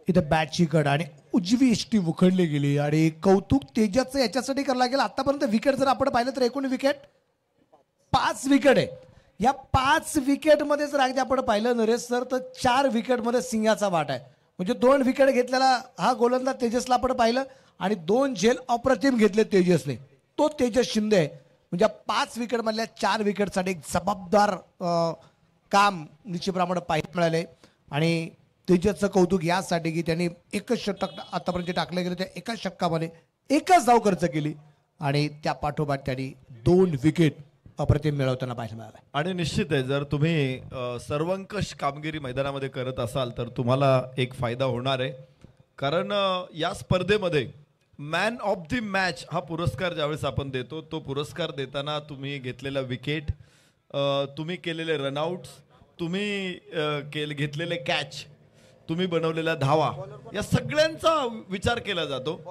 इथं बॅटची कड आणि उजवी इष्टी उखडली गेली आणि कौतुक तेजाचं याच्यासाठी करायला लागेल. आतापर्यंत विकेट जर आपण पाहिलं तर एकूण विकेट 5 विकेट आहे. या 5 विकेटमध्ये जर अगदी आपण पाहिलं नरेश सर तर 4 विकेटमध्ये सिंहाचा वाट आहे. म्हणजे 2 विकेट घेतलेला हा गोलंदाज तेजसला आपण पाहिलं आणि 2 झेल अप्रतिम घेतले तेजसने, तो तेजस शिंदे आहे. म्हणजे 5 विकेट मधल्या 4 विकेटसाठी एक जबाबदार काम निश्चितप्रमाणे पाहायला मिळाले आणि तेजसचं कौतुक यासाठी की त्यांनी एकच षटक आतापर्यंत टाकलं गेलं, त्या एकाच षटकामध्ये एकच धाव खर्च केली आणि त्या पाठोपाठ त्यांनी 2 विकेट अप्रतिम मिळवताना पाहायला मिळाला. आणि निश्चित आहे, जर तुम्ही सर्वंकष कामगिरी मैदानामध्ये करत असाल तर तुम्हाला एक फायदा होणार आहे, कारण या स्पर्धेमध्ये मॅन ऑफ द मॅच हा पुरस्कार ज्यावेळेस आपण देतो, तो पुरस्कार देताना तुम्ही घेतलेला विकेट, तुम्ही केलेले रनआउट्स, तुम्ही घेतलेले कॅच, तुम्ही बनवलेल्या धावा, या सगळ्यांचा विचार केला जातो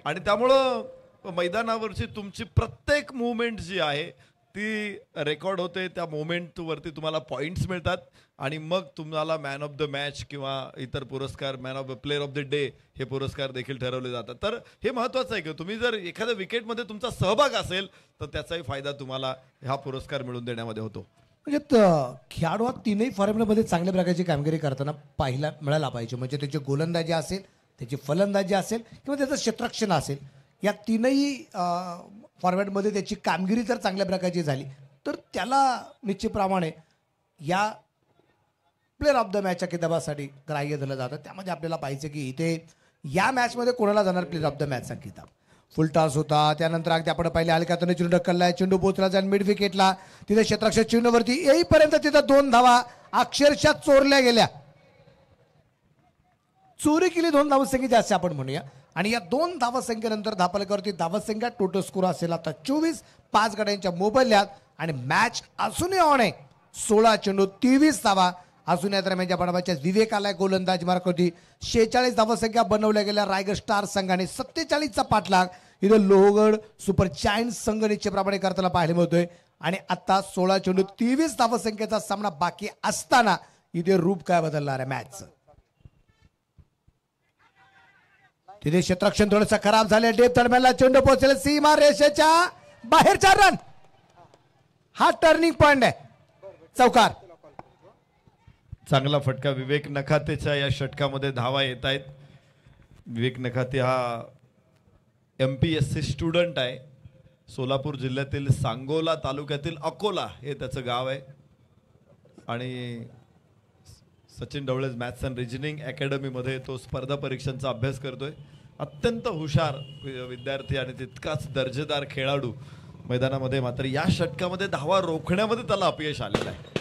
आणि त्यामुळं मैदानावरची तुमची प्रत्येक मूवमेंट जी आहे ती रेकॉर्ड होते, त्या मोमेंटवरती तुम्हाला पॉईंट्स मिळतात आणि मग तुम्हाला मॅन ऑफ द मॅच किंवा इतर पुरस्कार, man of player of the day हे पुरस्कार देखील ठरवले जातात. तर हे महत्त्वाचं आहे की तुम्ही जर एखाद्या विकेटमध्ये तुमचा सहभाग असेल तर त्याचाही फायदा तुम्हाला हा पुरस्कार मिळवून देण्यामध्ये होतो. म्हणजे खेळाडू हा तीनही फॉर्म्युलामध्ये चांगल्या प्रकारची कामगिरी करताना पाहायला मिळायला पाहिजे. म्हणजे त्याची गोलंदाजी असेल, त्याची फलंदाजी असेल किंवा त्याचं क्षेत्ररक्षण असेल, या तीनही फॉर्मॅटमध्ये त्याची कामगिरी जर चांगल्या प्रकारची झाली तर त्याला निश्चितप्रमाणे या प्लेअर ऑफ द मॅचच्या किताबासाठी ग्राह्य धरलं जातं. त्यामध्ये आपल्याला पाहिजे की इथे या मॅचमध्ये कोणाला जाणार प्लेअर ऑफ द मॅचचा किताब. फुल टॉस होता, त्यानंतर अगदी आपण पहिले हलक्यातून चेंडू ढकललाय, चेंडू पोचला जाऊन मिड विकेटला, तिथे क्षेत्ररक्षक चेंडूवरती येईपर्यंत तिथं 2 धावा अक्षरशः चोरल्या गेल्या. चोरी केली 2 धावसंख्येची असे आपण म्हणूया. आणि या 2 धावसंख्येनंतर धापलकावरती धावसंख्या टोटल स्कोर असेल आता 24, 5 गड्यांच्या मोबदल्यात आणि मॅच अजूनही ऑन आहे. 16 चेंडू 23 धावा अजून या दरम्यानच्या बडाबाच्या विवेक आलाय गोलंदाज मार्क होती. 46 धावसंख्या बनवल्या गेल्या रायगड स्टार संघाने. 47चा पाठलाग इथं लोहगड सुपर जायंट्स संघ निश्चितप्रमाणे करताना पाहायला मिळतोय. आणि आता 16 चेंडू 23 धावसंख्येचा सामना बाकी असताना इथे रूप काय बदलणार आहे मॅचचं. तिथे क्षेत्ररक्षण थोडंसं खराब झाले. डेप दरम्यानला चेंडू पोहोचले सीमा रेषेच्या बाहेरचा रन. हा टर्निंग पॉइंट आहे. चौकार. चांगला फटका विवेक नखातेच्या या षटकामध्ये धावा येत आहेत. विवेक नखाते हा MPSC स्टुडंट आहे. सोलापूर जिल्ह्यातील सांगोला तालुक्यातील अकोला हे त्याचं गाव आहे. आणि सचिन ढवळेज मॅथ्स अँड रिजनिंग अकॅडमीमध्ये तो स्पर्धा परीक्षांचा अभ्यास करतोय. अत्यंत हुशार विद्यार्थी आणि तितकाच दर्जेदार खेळाडू. मैदानामध्ये मात्र या षटकामध्ये धावा रोखण्यामध्ये त्याला अपयश आलेलं आहे.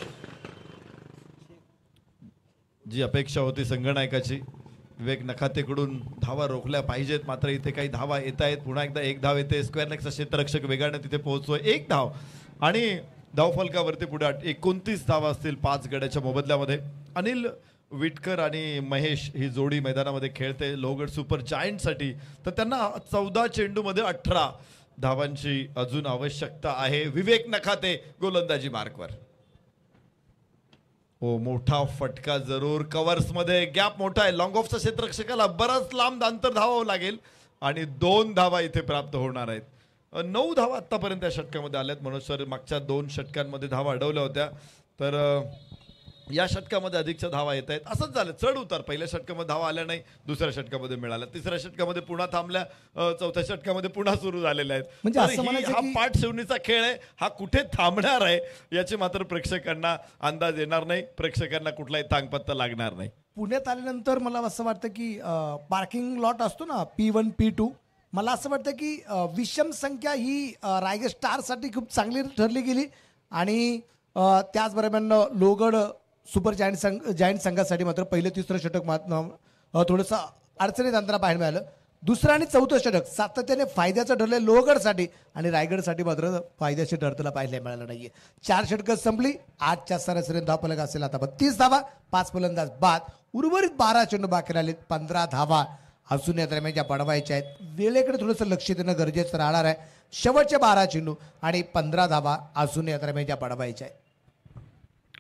जी अपेक्षा होती संघनायकाची, विवेक नखातेकडून धावा रोखल्या पाहिजेत, मात्र इथे काही धावा येत आहेत. पुन्हा एकदा 1 धाव येते. स्क्वेअर लेगचा क्षेत्ररक्षक वेगाने तिथे पोहोचतोय. 1 धाव आणि धावफलकावरती पुढे 29 धावा असतील 5 गड्याच्या मोबदल्यामध्ये. अनिल विटकर आणि महेश ही जोडी मैदानामध्ये खेळते लोहगड सुपर जायंटसाठी. तर त्यांना 14 चेंडूमध्ये 18 धावांची अजून आवश्यकता आहे. विवेक नखाते गोलंदाजी मार्कवर. हो, मोठा फटका जरूर. कव्हर्समध्ये गॅप मोठा आहे. लॉंग ऑफच्या क्षेत्ररक्षकाला बराच लांब अंतर धावावं लागेल आणि 2 धावा इथे प्राप्त होणार आहेत. 9 धावा आतापर्यंत या षटकामध्ये आल्यात. मनोज सर मागच्या 2 षटकांमध्ये धावा अडवल्या होत्या. तर या षटकामध्ये अधिकच्या धावा येत आहेत. असंच झालं, चढ उतार. पहिल्या षटकामध्ये धावा आल्या नाही, दुसऱ्या षटकामध्ये मिळाल्या, तिसऱ्या षटकामध्ये पुन्हा थांबल्या, चौथ्या षटकामध्ये पुन्हा सुरू झालेल्या आहेत. म्हणजे असं म्हणायचं हा की पाठ शिवणीचा खेळ आहे. हा कुठे थांबणार आहे याची मात्र प्रेक्षकांना अंदाज येणार नाही. प्रेक्षकांना कुठलाही तांगपत्ता लागणार नाही. पुण्यात आल्यानंतर मला असं वाटतं की पार्किंग लॉट असतो ना P1 P2, मला असं वाटतं की विषम संख्या ही रायगड स्टारसाठी खूप चांगली ठरली गेली. आणि त्याचबरोबर लोहगड सुपर जायंट संघासाठी मात्र पहिलं 3रं षटक थोडंसं अडचणीत अंतरा पाहायला मिळालं. 2रं आणि 4थं षटक सातत्याने फायद्याचं ठरलं लोहगडसाठी आणि रायगडसाठी मात्र फायद्याची ठरताना पाहायला मिळालं नाहीये. 4 षटकं संपली. 8च्या सरासरी धावफलक असेल आता 32 धावा, 5 फलंदाज बाद. उर्वरित 12 चेंडू बाकी राहिले. 15 धावा अजून या दरम्यान ज्या पडवायच्या आहेत. वेळेकडे थोडंसं लक्ष देणं गरजेचं राहणार आहे. शेवटचे 12 चेंडू आणि 15 धावा अजून या दरम्यान ज्या पडवायच्या आहेत.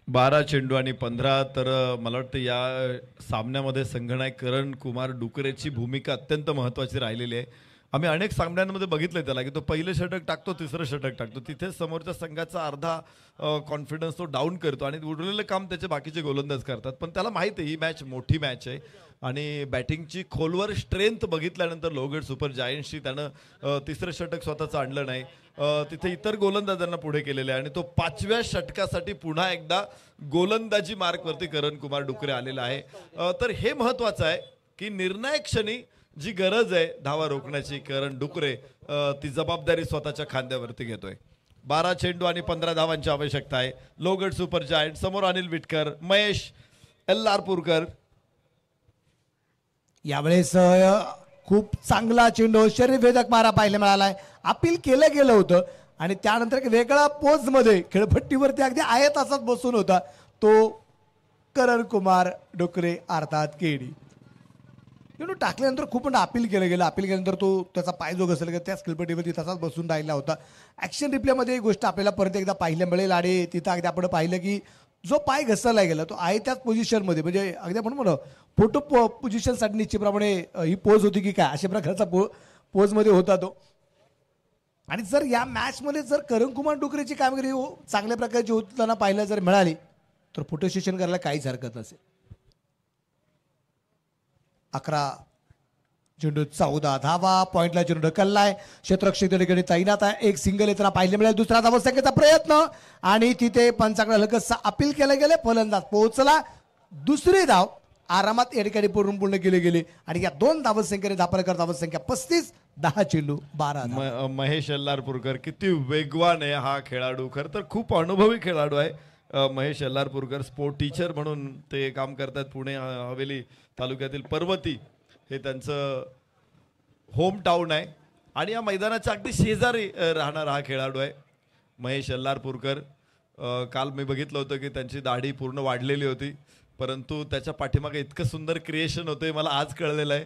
12 चेंडू आणि 15. तर मला वाटतं या सामन्यामध्ये संघनायक करण कुमार डुकरेची भूमिका अत्यंत महत्त्वाची राहिलेली आहे. आम्ही अनेक सामन्यांमध्ये बघितलंय त्याला की तो पहिलं षटक टाकतो, 3रं षटक टाकतो, तिथे समोरच्या संघाचा अर्धा कॉन्फिडन्स तो डाऊन करतो आणि उरलेलं काम त्याचे बाकीचे गोलंदाज करतात. पण त्याला माहिती आहे ही मॅच मोठी मॅच आहे आणि बॅटिंगची खोलवर स्ट्रेंथ बघितल्यानंतर लोहगड सुपर जायंट्सची त्यानं 3रं षटक स्वतःचं आणलं नाही. तिथे इतर गोलंदाजांना पुढे केलेले आहे आणि तो 5व्या षटकासाठी पुन्हा एकदा गोलंदाजी मार्कवरती करण कुमार डुकरे आलेला आहे. तर हे महत्त्वाचं आहे की निर्णायक क्षणी जी गरज आहे धावा रोखण्याची, करण डुकरे ती जबाबदारी स्वतःच्या खांद्यावरती घेतोय. 12 चेंडू आणि 15 धावांची आवश्यकता आहे. लोहगड सुपर जायंट समोर अनिल विटकर, महेश एल्लारपूरकर. यावेळेस खूप चांगला चेंडू शरीरभेदक मारा पाहायला मिळालाय. अपील केलं गेलं होतं आणि त्यानंतर एक वेगळा पोजमध्ये खेळपट्टीवरती अगदी आहे तासात बसून होता तो करण कुमार डुकरे अर्थात केडी. टाकल्यानंतर खूप पण अपील केलं गेलं. अपील केल्यानंतर तो त्याचा पाय जो घसरला गेला त्या स्किलपट्टीवरती तसाच बसून राहिला होता. ॲक्शन रिप्लेमध्ये ही गोष्ट आपल्याला परत एकदा पाहायला मिळेल आणि तिथं अगदी आपण पाहिलं की जो पाय घसरला गेला तो आहे त्याच पोझिशनमध्ये, म्हणजे अगदी आपण म्हणू फोटो पोझिशनसाठी निश्चितप्रमाणे ही पोज होती की काय अशा प्रकारचा पोजमध्ये होता तो. आणि जर या मॅचमध्ये जर करण कुमार डुकरेची कामगिरी चांगल्या प्रकारची होताना पाहायला जर मिळाली तर फोटो सेशन करायला काहीच हरकत नसेल. 11 चेंडू 14 धावा, पॉइंटला चेंडू ढकललाय, क्षेत्ररक्षक त्या ठिकाणी तैनात आहे. एक सिंगल येताना पाहायला मिळेल. दुसरा धावसंख्येचा प्रयत्न आणि तिथे पंचाकडे हलकसा अपील केलं गेले. फलंदाज पोहोचला. दुसरी धाव आरामात या ठिकाणी पूर्ण केली गेली आणि या 2 धावसंख्येने धापरकर धावसंख्या 35, 10 चेंडू 12. महेश एल्लारपूरकर किती वेगवान आहे हा खेळाडू. खरं तर खूप अनुभवी खेळाडू आहे महेश एल्लारपूरकर. स्पोर्ट टीचर म्हणून ते काम करतात. पुणे हवेली तालुक्यातील पर्वती हे त्यांचं होम टाऊन आहे आणि या मैदानाच्या अगदी शेजारी राहणारा हा खेळाडू आहे महेश एल्लारपूरकर. काल मी बघितलं होतं की त्यांची दाढी पूर्ण वाढलेली होती, परंतु त्याच्या पाठीमागे इतकं सुंदर क्रिएशन होतं मला आज कळलेलं आहे.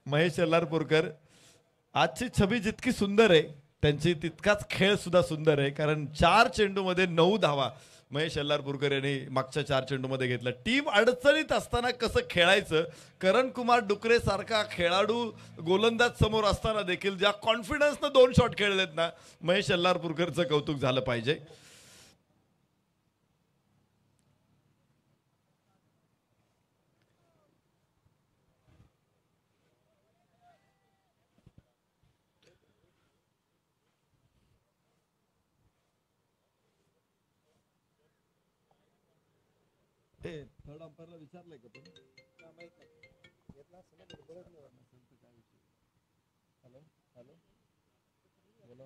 महेश एल्लारपूरकर आजची छबी जितकी सुंदर आहे त्यांची तितकाच खेळ सुद्धा सुंदर आहे. कारण 4 चेंडूमध्ये 9 धावा महेश एल्लारपूरकर यांनी मागच्या 4 चेंडूमध्ये घेतला. टीम अडचणीत असताना कसं खेळायचं, करण कुमार डुकरे सारखा खेळाडू गोलंदाज समोर असताना देखील ज्या कॉन्फिडन्सनं 2 शॉट खेळलेत ना, महेश एल्लारपूरकरचं कौतुक झालं पाहिजे. थर्ड अंपायरला विचारलंय का तुम्ही? हॅलो हॅलो बोला.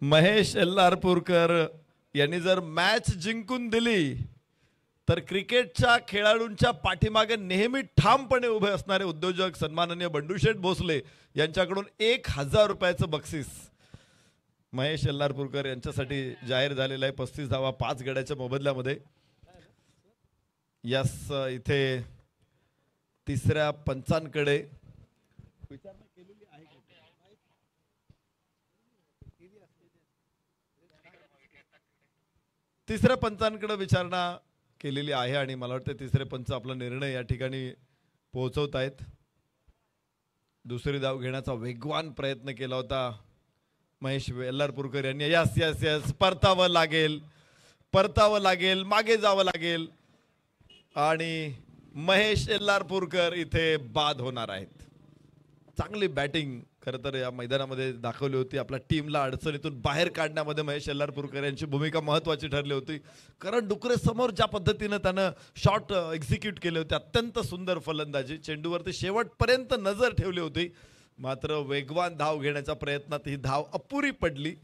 महेश एल्लारपूरकर यांनी जर मॅच जिंकून दिली तर क्रिकेटच्या खेळाडूंच्या पाठीमागे नेहमी ठामपणे उभे असणारे उद्योजक सन्माननीय बंडूशेठ भोसले यांच्याकडून 1000 रुपयाचं बक्षीस महेश एल्लारपूरकर यांच्यासाठी जाहीर झालेला आहे. 35 धावा 5 गड्याच्या मोबदल्यामध्ये. यस, इथे तिसऱ्या पंचांकडे विचारणा केलेली आहे आणि मला वाटतं तिसरे पंच आपला निर्णय या ठिकाणी पोहोचवत आहेत. दुसरी धाव घेण्याचा वेगवान प्रयत्न केला होता महेश एल्लारपूरकर यांनी. यस यस यस, परतावं लागेल, मागे जावं लागेल आणि महेश एल्लारपूरकर इथे बाद होणार आहेत. चांगली बॅटिंग खरं तर या मैदानामध्ये दाखवली होती. आपल्या टीमला अडचणीतून बाहेर काढण्यामध्ये महेश एल्लारपूरकर यांची भूमिका महत्त्वाची ठरली होती. कारण डुकरे समोर ज्या पद्धतीनं त्यानं शॉट एक्झिक्यूट केले होते, अत्यंत सुंदर फलंदाजी, चेंडूवरती शेवटपर्यंत नजर ठेवली होती. मात्र वेगवान धाव घेण्याच्या प्रयत्नात ही धाव अपुरी पडली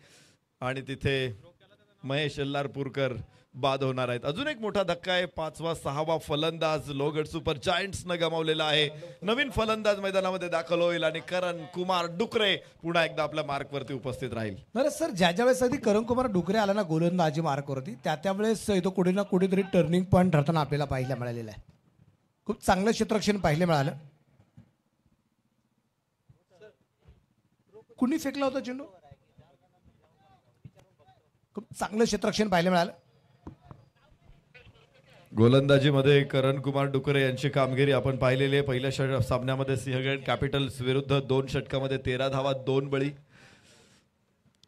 आणि तिथे महेश एल्लारपूरकर बाद होणार आहेत. अजून एक मोठा धक्का आहे. 5वा 6वा फलंदाज लोहगड सुपर जायंट्सनं गमावलेला आहे. नवीन फलंदाज मैदानामध्ये दाखल होईल आणि करण कुमार डुकरे पुन्हा एकदा आपल्या मार्कवरती उपस्थित राहील. बरं सर, ज्या वेळेस आधी करण कुमार डुकरे आला ना गोलंदाजी मार्कवरती, त्यावेळेस इथं कुठे ना कुठेतरी टर्निंग पॉईंट ठरताना आपल्याला पाहायला मिळालेलं आहे. खूप चांगलं क्षेत्ररक्षण पाहायला मिळालं. कुणी फेकला होता चेंडू? खूप चांगलं क्षेत्ररक्षण पाहायला मिळालं. गोलंदाजीमध्ये करण कुमार डुकरे यांची कामगिरी आपण पाहिलेली आहे. पहिल्या सामन्यामध्ये सिंहगड कॅपिटल्स विरुद्ध 2 षटकामध्ये 13 धावा 2 बळी.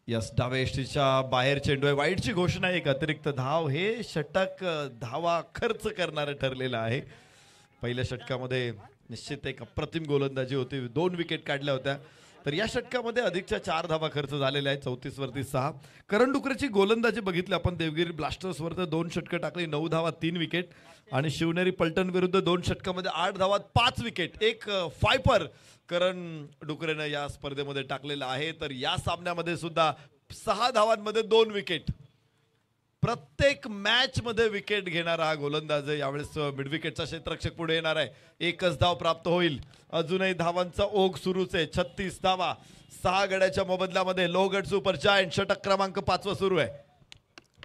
यस, डाव्या एष्टीच्या बाहेर चेंडू आहे. वाईटची घोषणा, एक अतिरिक्त धाव. हे षटक धावा खर्च करणारं ठरलेलं आहे. पहिल्या षटकामध्ये निश्चित एक अप्रतिम गोलंदाजी होती. 2 विकेट काढल्या होत्या. तर या षटकामध्ये अधिकच्या 4 धावा खर्च झालेल्या आहेत. 34 वरती 6. करण डुकरेची गोलंदाजी बघितली आपण. देवगिरी ब्लास्टर्सवर 2 षटकं टाकली, 9 धावा 3 विकेट. आणि शिवनेरी पलटण विरुद्ध 2 षटकामध्ये 8 धावा 5 विकेट. एक फायपर करण डुकरेनं या स्पर्धेमध्ये टाकलेला आहे. तर या सामन्यामध्ये सुद्धा 6 धावांमध्ये 2 विकेट. प्रत्येक मॅच मध्ये विकेट घेणारा हा गोलंदाज आहे. यावेळेस मिड विकेटचा क्षेत्ररक्षक पुढे येणार आहे. 1च धाव प्राप्त होईल. अजूनही धावांचा ओघ सुरूच आहे. 36 धावा 6 गड्याच्या मोबदल्यामध्ये लोहगड सुपर जायंट. षटक क्रमांक 5 सुरू आहे.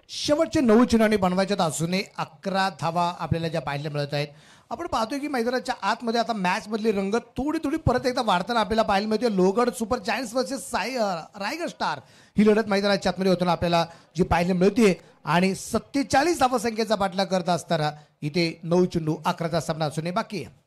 शेवटचे 9 चेंडू बनवायच्यात असूनही 11 धावा आपल्याला ज्या पाहायला मिळत आहेत. आपण पाहतोय की मैदानाच्या आतमध्ये आता मॅच मधली रंगत थोडी परत एकदा वाढताना आपल्याला पाहायला मिळते. Lohgad super giants versus Raigad star ही लढत मैदानाच्या आतमध्ये होताना आपल्याला जी पाहायला मिळते आणि 47 धावसंख्येचा पाठलाग करत असताना इथे 9 चेंडू 11चा सामना असूनही बाकी आहे.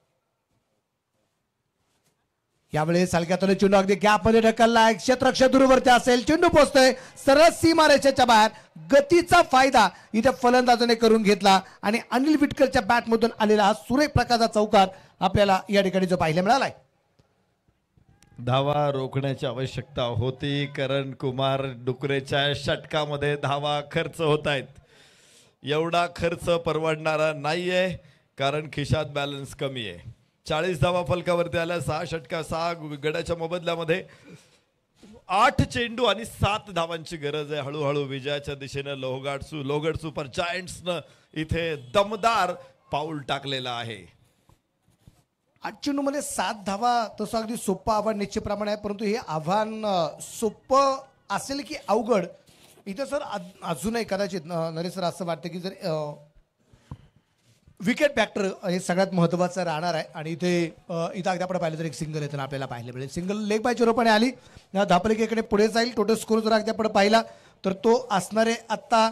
यावेळेस हलक्यातून चेंडू अगदी गॅपमध्ये ढकलला. क्षेत्ररक्षक दूरवरती असेल, चेंडू पोहोचतोय सरळ सीमारेषेच्या बाहेर. गतीचा फायदा इथे फलंदाजाने करून घेतला आणि अनिल विटकरच्या बॅटमधून आलेला हा सुरेख प्रकारचा चौकार आपल्याला या ठिकाणी जो पाहायला मिळालाय. धावा रोखण्याची आवश्यकता होती. करण कुमार डुकरेच्या षटकामध्ये धावा खर्च होत आहेत. एवढा खर्च परवडणारा नाहीये कारण खिशात बॅलन्स कमी आहे. 40 धावा फलकावरती आल्या. 6 षटका 6 गड्याच्या मोबदल्यामध्ये 8 चेंडू आणि 7 धावांची गरज आहे. हळूहळू विजयाच्या दिशेनं लोहगड सुपर जायंट्सनं इथे दमदार पाऊल टाकलेलं आहे. 8 चेंडूमध्ये 7 धावा तसं अगदी सोपं आव्हान निश्चितप्रमाणे आहे, परंतु हे आव्हान सोपं असेल की अवघड इथं सर अजूनही कदाचित नरेश सर असं वाटतं की जर विकेट फॅक्टर हे सगळ्यात महत्त्वाचं राहणार आहे. आणि इथं अगदी आपण पाहिलं तर एक सिंगल येताना आपल्याला पाहायला मिळेल. सिंगल लेग बाय चिरोपणे आली. धापलिकेकडे पुढे जाईल. टोटल स्कोर जर अगदी आपण पाहिला तर तो असणारे आत्ता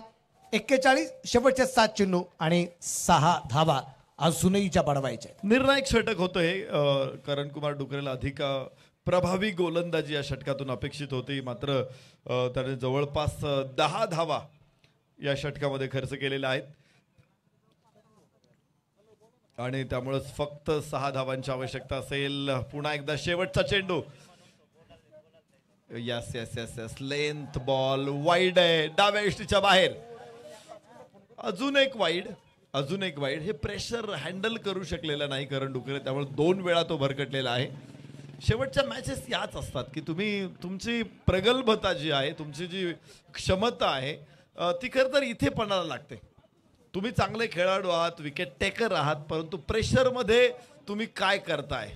41. शेवटचे 7 चेंडू आणि 6 धावा अजूनहीच्या बडवायच्या. निर्णायक षटक होतं हे. करण कुमार डुकरेला अधिक प्रभावी गोलंदाजी या षटकातून अपेक्षित होती, मात्र त्याने जवळपास 10 धावा या षटकामध्ये खर्च केलेल्या आहेत आणि त्यामुळेच फक्त 6 धावांची आवश्यकता असेल. पुन्हा एकदा शेवटचा चेंडू. Yes yes yes yes length ball wide आहे, डाव्या यष्टीच्या बाहेर. अजून एक वाईड. हे प्रेशर हँडल करू शकलेला नाही करण डुकरे, त्यामुळे 2 वेळा तो भरकटलेला आहे. शेवटच्या मॅचेस याच असतात की तुम्ही तुमची प्रगल्भता जी आहे, तुमची जी क्षमता आहे ती खरं तर इथे पणाला लागते. तुम्ही चांगले खेळाडू आहात, विकेट टेकर आहात, परंतु प्रेशरमध्ये तुम्ही काय करताय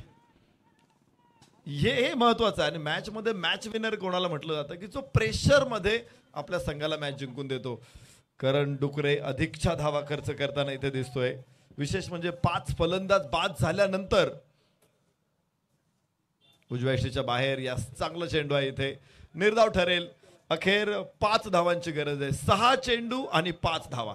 हे महत्वाचं आहे. आणि मॅचमध्ये मॅच विनर कोणाला म्हटलं जातं की जो प्रेशरमध्ये आपल्या संघाला मॅच जिंकून देतो. करण डुकरे अधिकच्या धावा खर्च करताना इथे दिसतोय. विशेष म्हणजे 5 फलंदाज बाद झाल्यानंतर उजव्या यष्टीच्या बाहेर. या चांगलं चेंडू आहे, इथे निर्धाव ठरेल. अखेर 5 धावांची गरज आहे. 6 चेंडू आणि 5 धावा.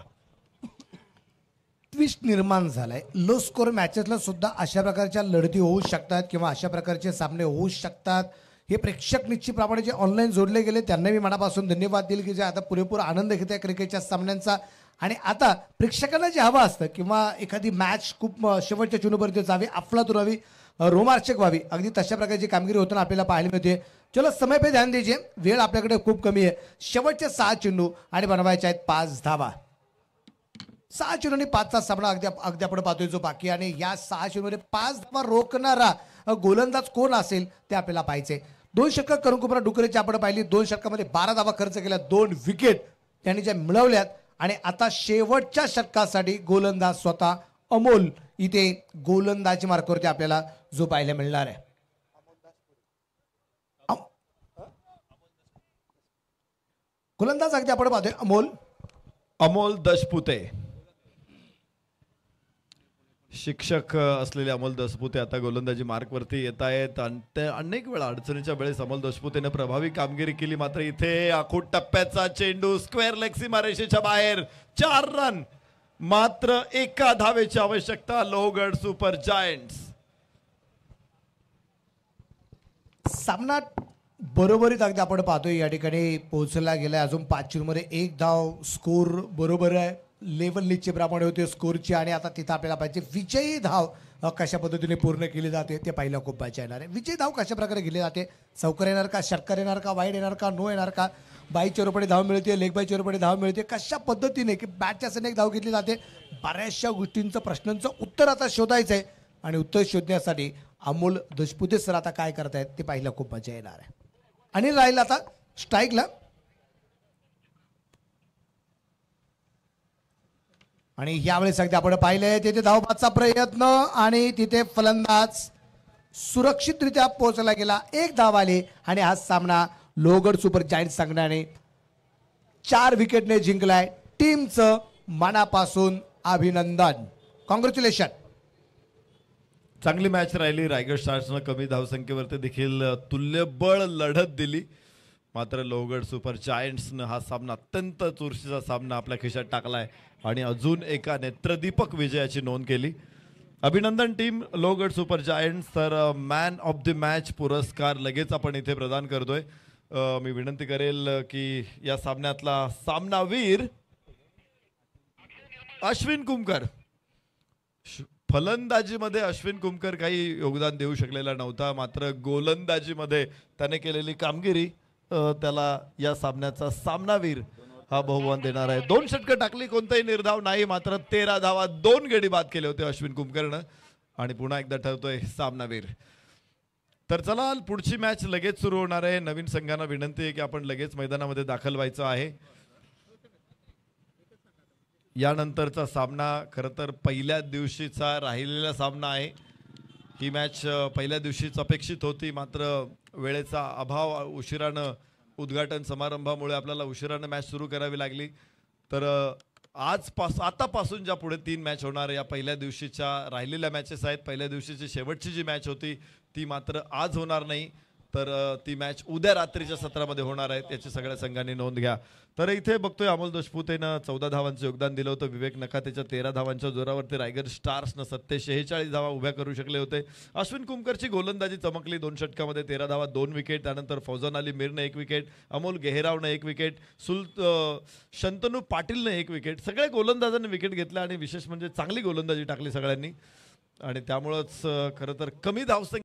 ट्विस्ट निर्माण झालाय. लो स्कोर मॅचेसला सुद्धा अशा प्रकारच्या लढती होऊ शकतात किंवा अशा प्रकारचे सामने होऊ शकतात. हे प्रेक्षक निश्चितप्रमाणे जे ऑनलाईन जोडले गेले त्यांना मी मनापासून धन्यवाद देईल की जे आता पुरेपूर आनंद घेत आहे क्रिकेटच्या सामन्यांचा. आणि आता प्रेक्षकांना जे हवं असतं किंवा एखादी मॅच खूप शेवटच्या चेंडूपर्यंत जावी, अफलातून व्हावी, रोमांचक व्हावी, अगदी तशा प्रकारची कामगिरी होताना आपल्याला पाहायला मिळते. चलो समय पे ध्यान दीजिए. वेळ आपल्याकडे खूप कमी आहे. शेवटचे 6 चेंडू आणि बनवायचे आहेत 5 धावा. 6 चेंडू आणि 5चा सामना अगदी आपण पाहतोय जो बाकी. आणि या 6 चेंडूमध्ये 5 धावा रोखणारा गोलंदाज कोण असेल ते आपल्याला पाहायचे. 2 षटकं करण कुमार डुकरेची आपण पाहिली. 2 षटकामध्ये 12 धावा खर्च केल्या, 2 विकेट त्यांनी ज्या मिळवल्यात. आणि आता शेवटच्या षटकासाठी गोलंदाज स्वतः अमोल इथे गोलंदाजी मार्कावरती आपल्याला जो पाहायला मिळणार आहे. गोलंदाज अगदी आपण पाहतोय अमोल दशपुते. शिक्षक असलेले अमोल दशपुते आता गोलंदाजी मार्कवरती येत आहेत. आणि ते अनेक वेळा अडचणीच्या वेळेस अमोल दशपुतेने प्रभावी कामगिरी केली, मात्र इथे आखूड टप्प्याचा चेंडू स्क्वेअर लेग सीमारेषेच्या बाहेर. 4 रन, मात्र 1 धावेची आवश्यकता लोहगड सुपर जायंट्स. सामना बरोबरीत अगदी आपण पाहतोय या ठिकाणी पोहोचला गेलाय. अजून 5 चेंडूमध्ये 1 धाव. स्कोर बरोबर आहे, लेवल निश्चितप्रमाणे होते स्कोरची. आणि आता तिथं आपल्याला पाहिजे विजयी धाव कशा पद्धतीने पूर्ण केली जाते ते पाहिलं खूप मजा येणार आहे. विजयी धाव कशा प्रकारे केली जाते, चौकार येणार का, षटकार येणार का, वाईड येणार का, नो येणार का, बाईच्या रुपये धाव मिळते, लेग बाईच्या रुपये धाव मिळते, कशा पद्धतीने की बॅटच्या सने एक धाव घेतली जाते. बऱ्याचशा गोष्टींचं प्रश्नांचं उत्तर आता शोधायचं आहे. आणि उत्तर शोधण्यासाठी अमोल दशपुते सर आता काय करतायत ते पाहिलं खूप मजा येणार आहे. आणि राहिला आता स्ट्राईकला. आणि यावेळेस अगदी आपण पाहिलंय तिथे धावबादचा प्रयत्न आणि तिथे फलंदाज सुरक्षितरित्या पोहोचला गेला. 1 धाव आली आणि हा सामना लोहगड सुपर जायंट्स संघाने 4 विकेटने जिंकलाय. टीमचं मनापासून अभिनंदन. कॉंग्रॅच्युलेशन. चांगली मॅच राहिली. रायगड स्टार्सनं कमी धावसंख्येवरती देखील तुल्यबळ लढत दिली. मात्र लोहगड सुपर जायंट्सनं हा सामना अत्यंत चुरशीचा सामना आपल्या खिशात टाकलाय आणि अजून एका नेत्रदीपक विजयाची नोंद केली. अभिनंदन टीम लोहगड सुपर जायंट्स. तर मॅन ऑफ द मॅच पुरस्कार लगेच आपण इथे प्रदान करतोय. मी विनंती करेल की या सामन्यातला सामनावीर अश्विन कुमकर. फलंदाजीमध्ये अश्विन कुमकर काही योगदान देऊ शकलेला नव्हता, मात्र गोलंदाजीमध्ये त्याने केलेली कामगिरी त्याला या सामन्याचा सामनावीर हा बहुमान देणार आहे. 2 षटकं टाकली, कोणताही निर्धाव नाही, मात्र 13 धावा 2 गडी बाद केले होते अश्विन कुमकरनं आणि पुन्हा एकदा ठरतोय सामनावीर. तर चला पुढची मॅच लगेच सुरू होणार आहे. नवीन संघांना विनंती आहे की आपण लगेच मैदानामध्ये दाखल व्हायचं आहे. यानंतरचा सामना खरं तर पहिल्या दिवशीचा राहिलेला सामना आहे. ही मॅच पहिल्या दिवशीच अपेक्षित होती, मात्र वेळेचा अभाव, उशिरानं उद्घाटन समारंभामुळे आपल्याला उशिरानं मॅच सुरू करावी लागली. तर आतापासून ज्या पुढे 3 मॅच होणार या पहिल्या दिवशीच्या राहिलेल्या मॅचेस आहेत. पहिल्या दिवशीची शेवटची जी मॅच होती ती मात्र आज होणार नाही, तर ती मॅच उद्या रात्रीच्या सत्रामध्ये होणार आहे. याची सगळ्या संघांनी नोंद घ्या. तर इथे बघतोय अमोल देशपुतेनं 14 धावांचं योगदान दिलं होतं. विवेक नकातेच्या 13 धावांच्या जोरावरती रायगड स्टार्सनं 46 धावा उभ्या करू शकले होते. अश्विन कुमकरची गोलंदाजी चमकली. 2 षटकामध्ये 13 धावा 2 विकेट. त्यानंतर फौजान अली मीरनं 1 विकेट, अमोल गेहरावनं 1 विकेट, शंतनू पाटीलनं 1 विकेट. सगळ्या गोलंदाजांनी विकेट घेतल्या आणि विशेष म्हणजे चांगली गोलंदाजी टाकली सगळ्यांनी आणि त्यामुळंच खरं तर कमी धावसंख्या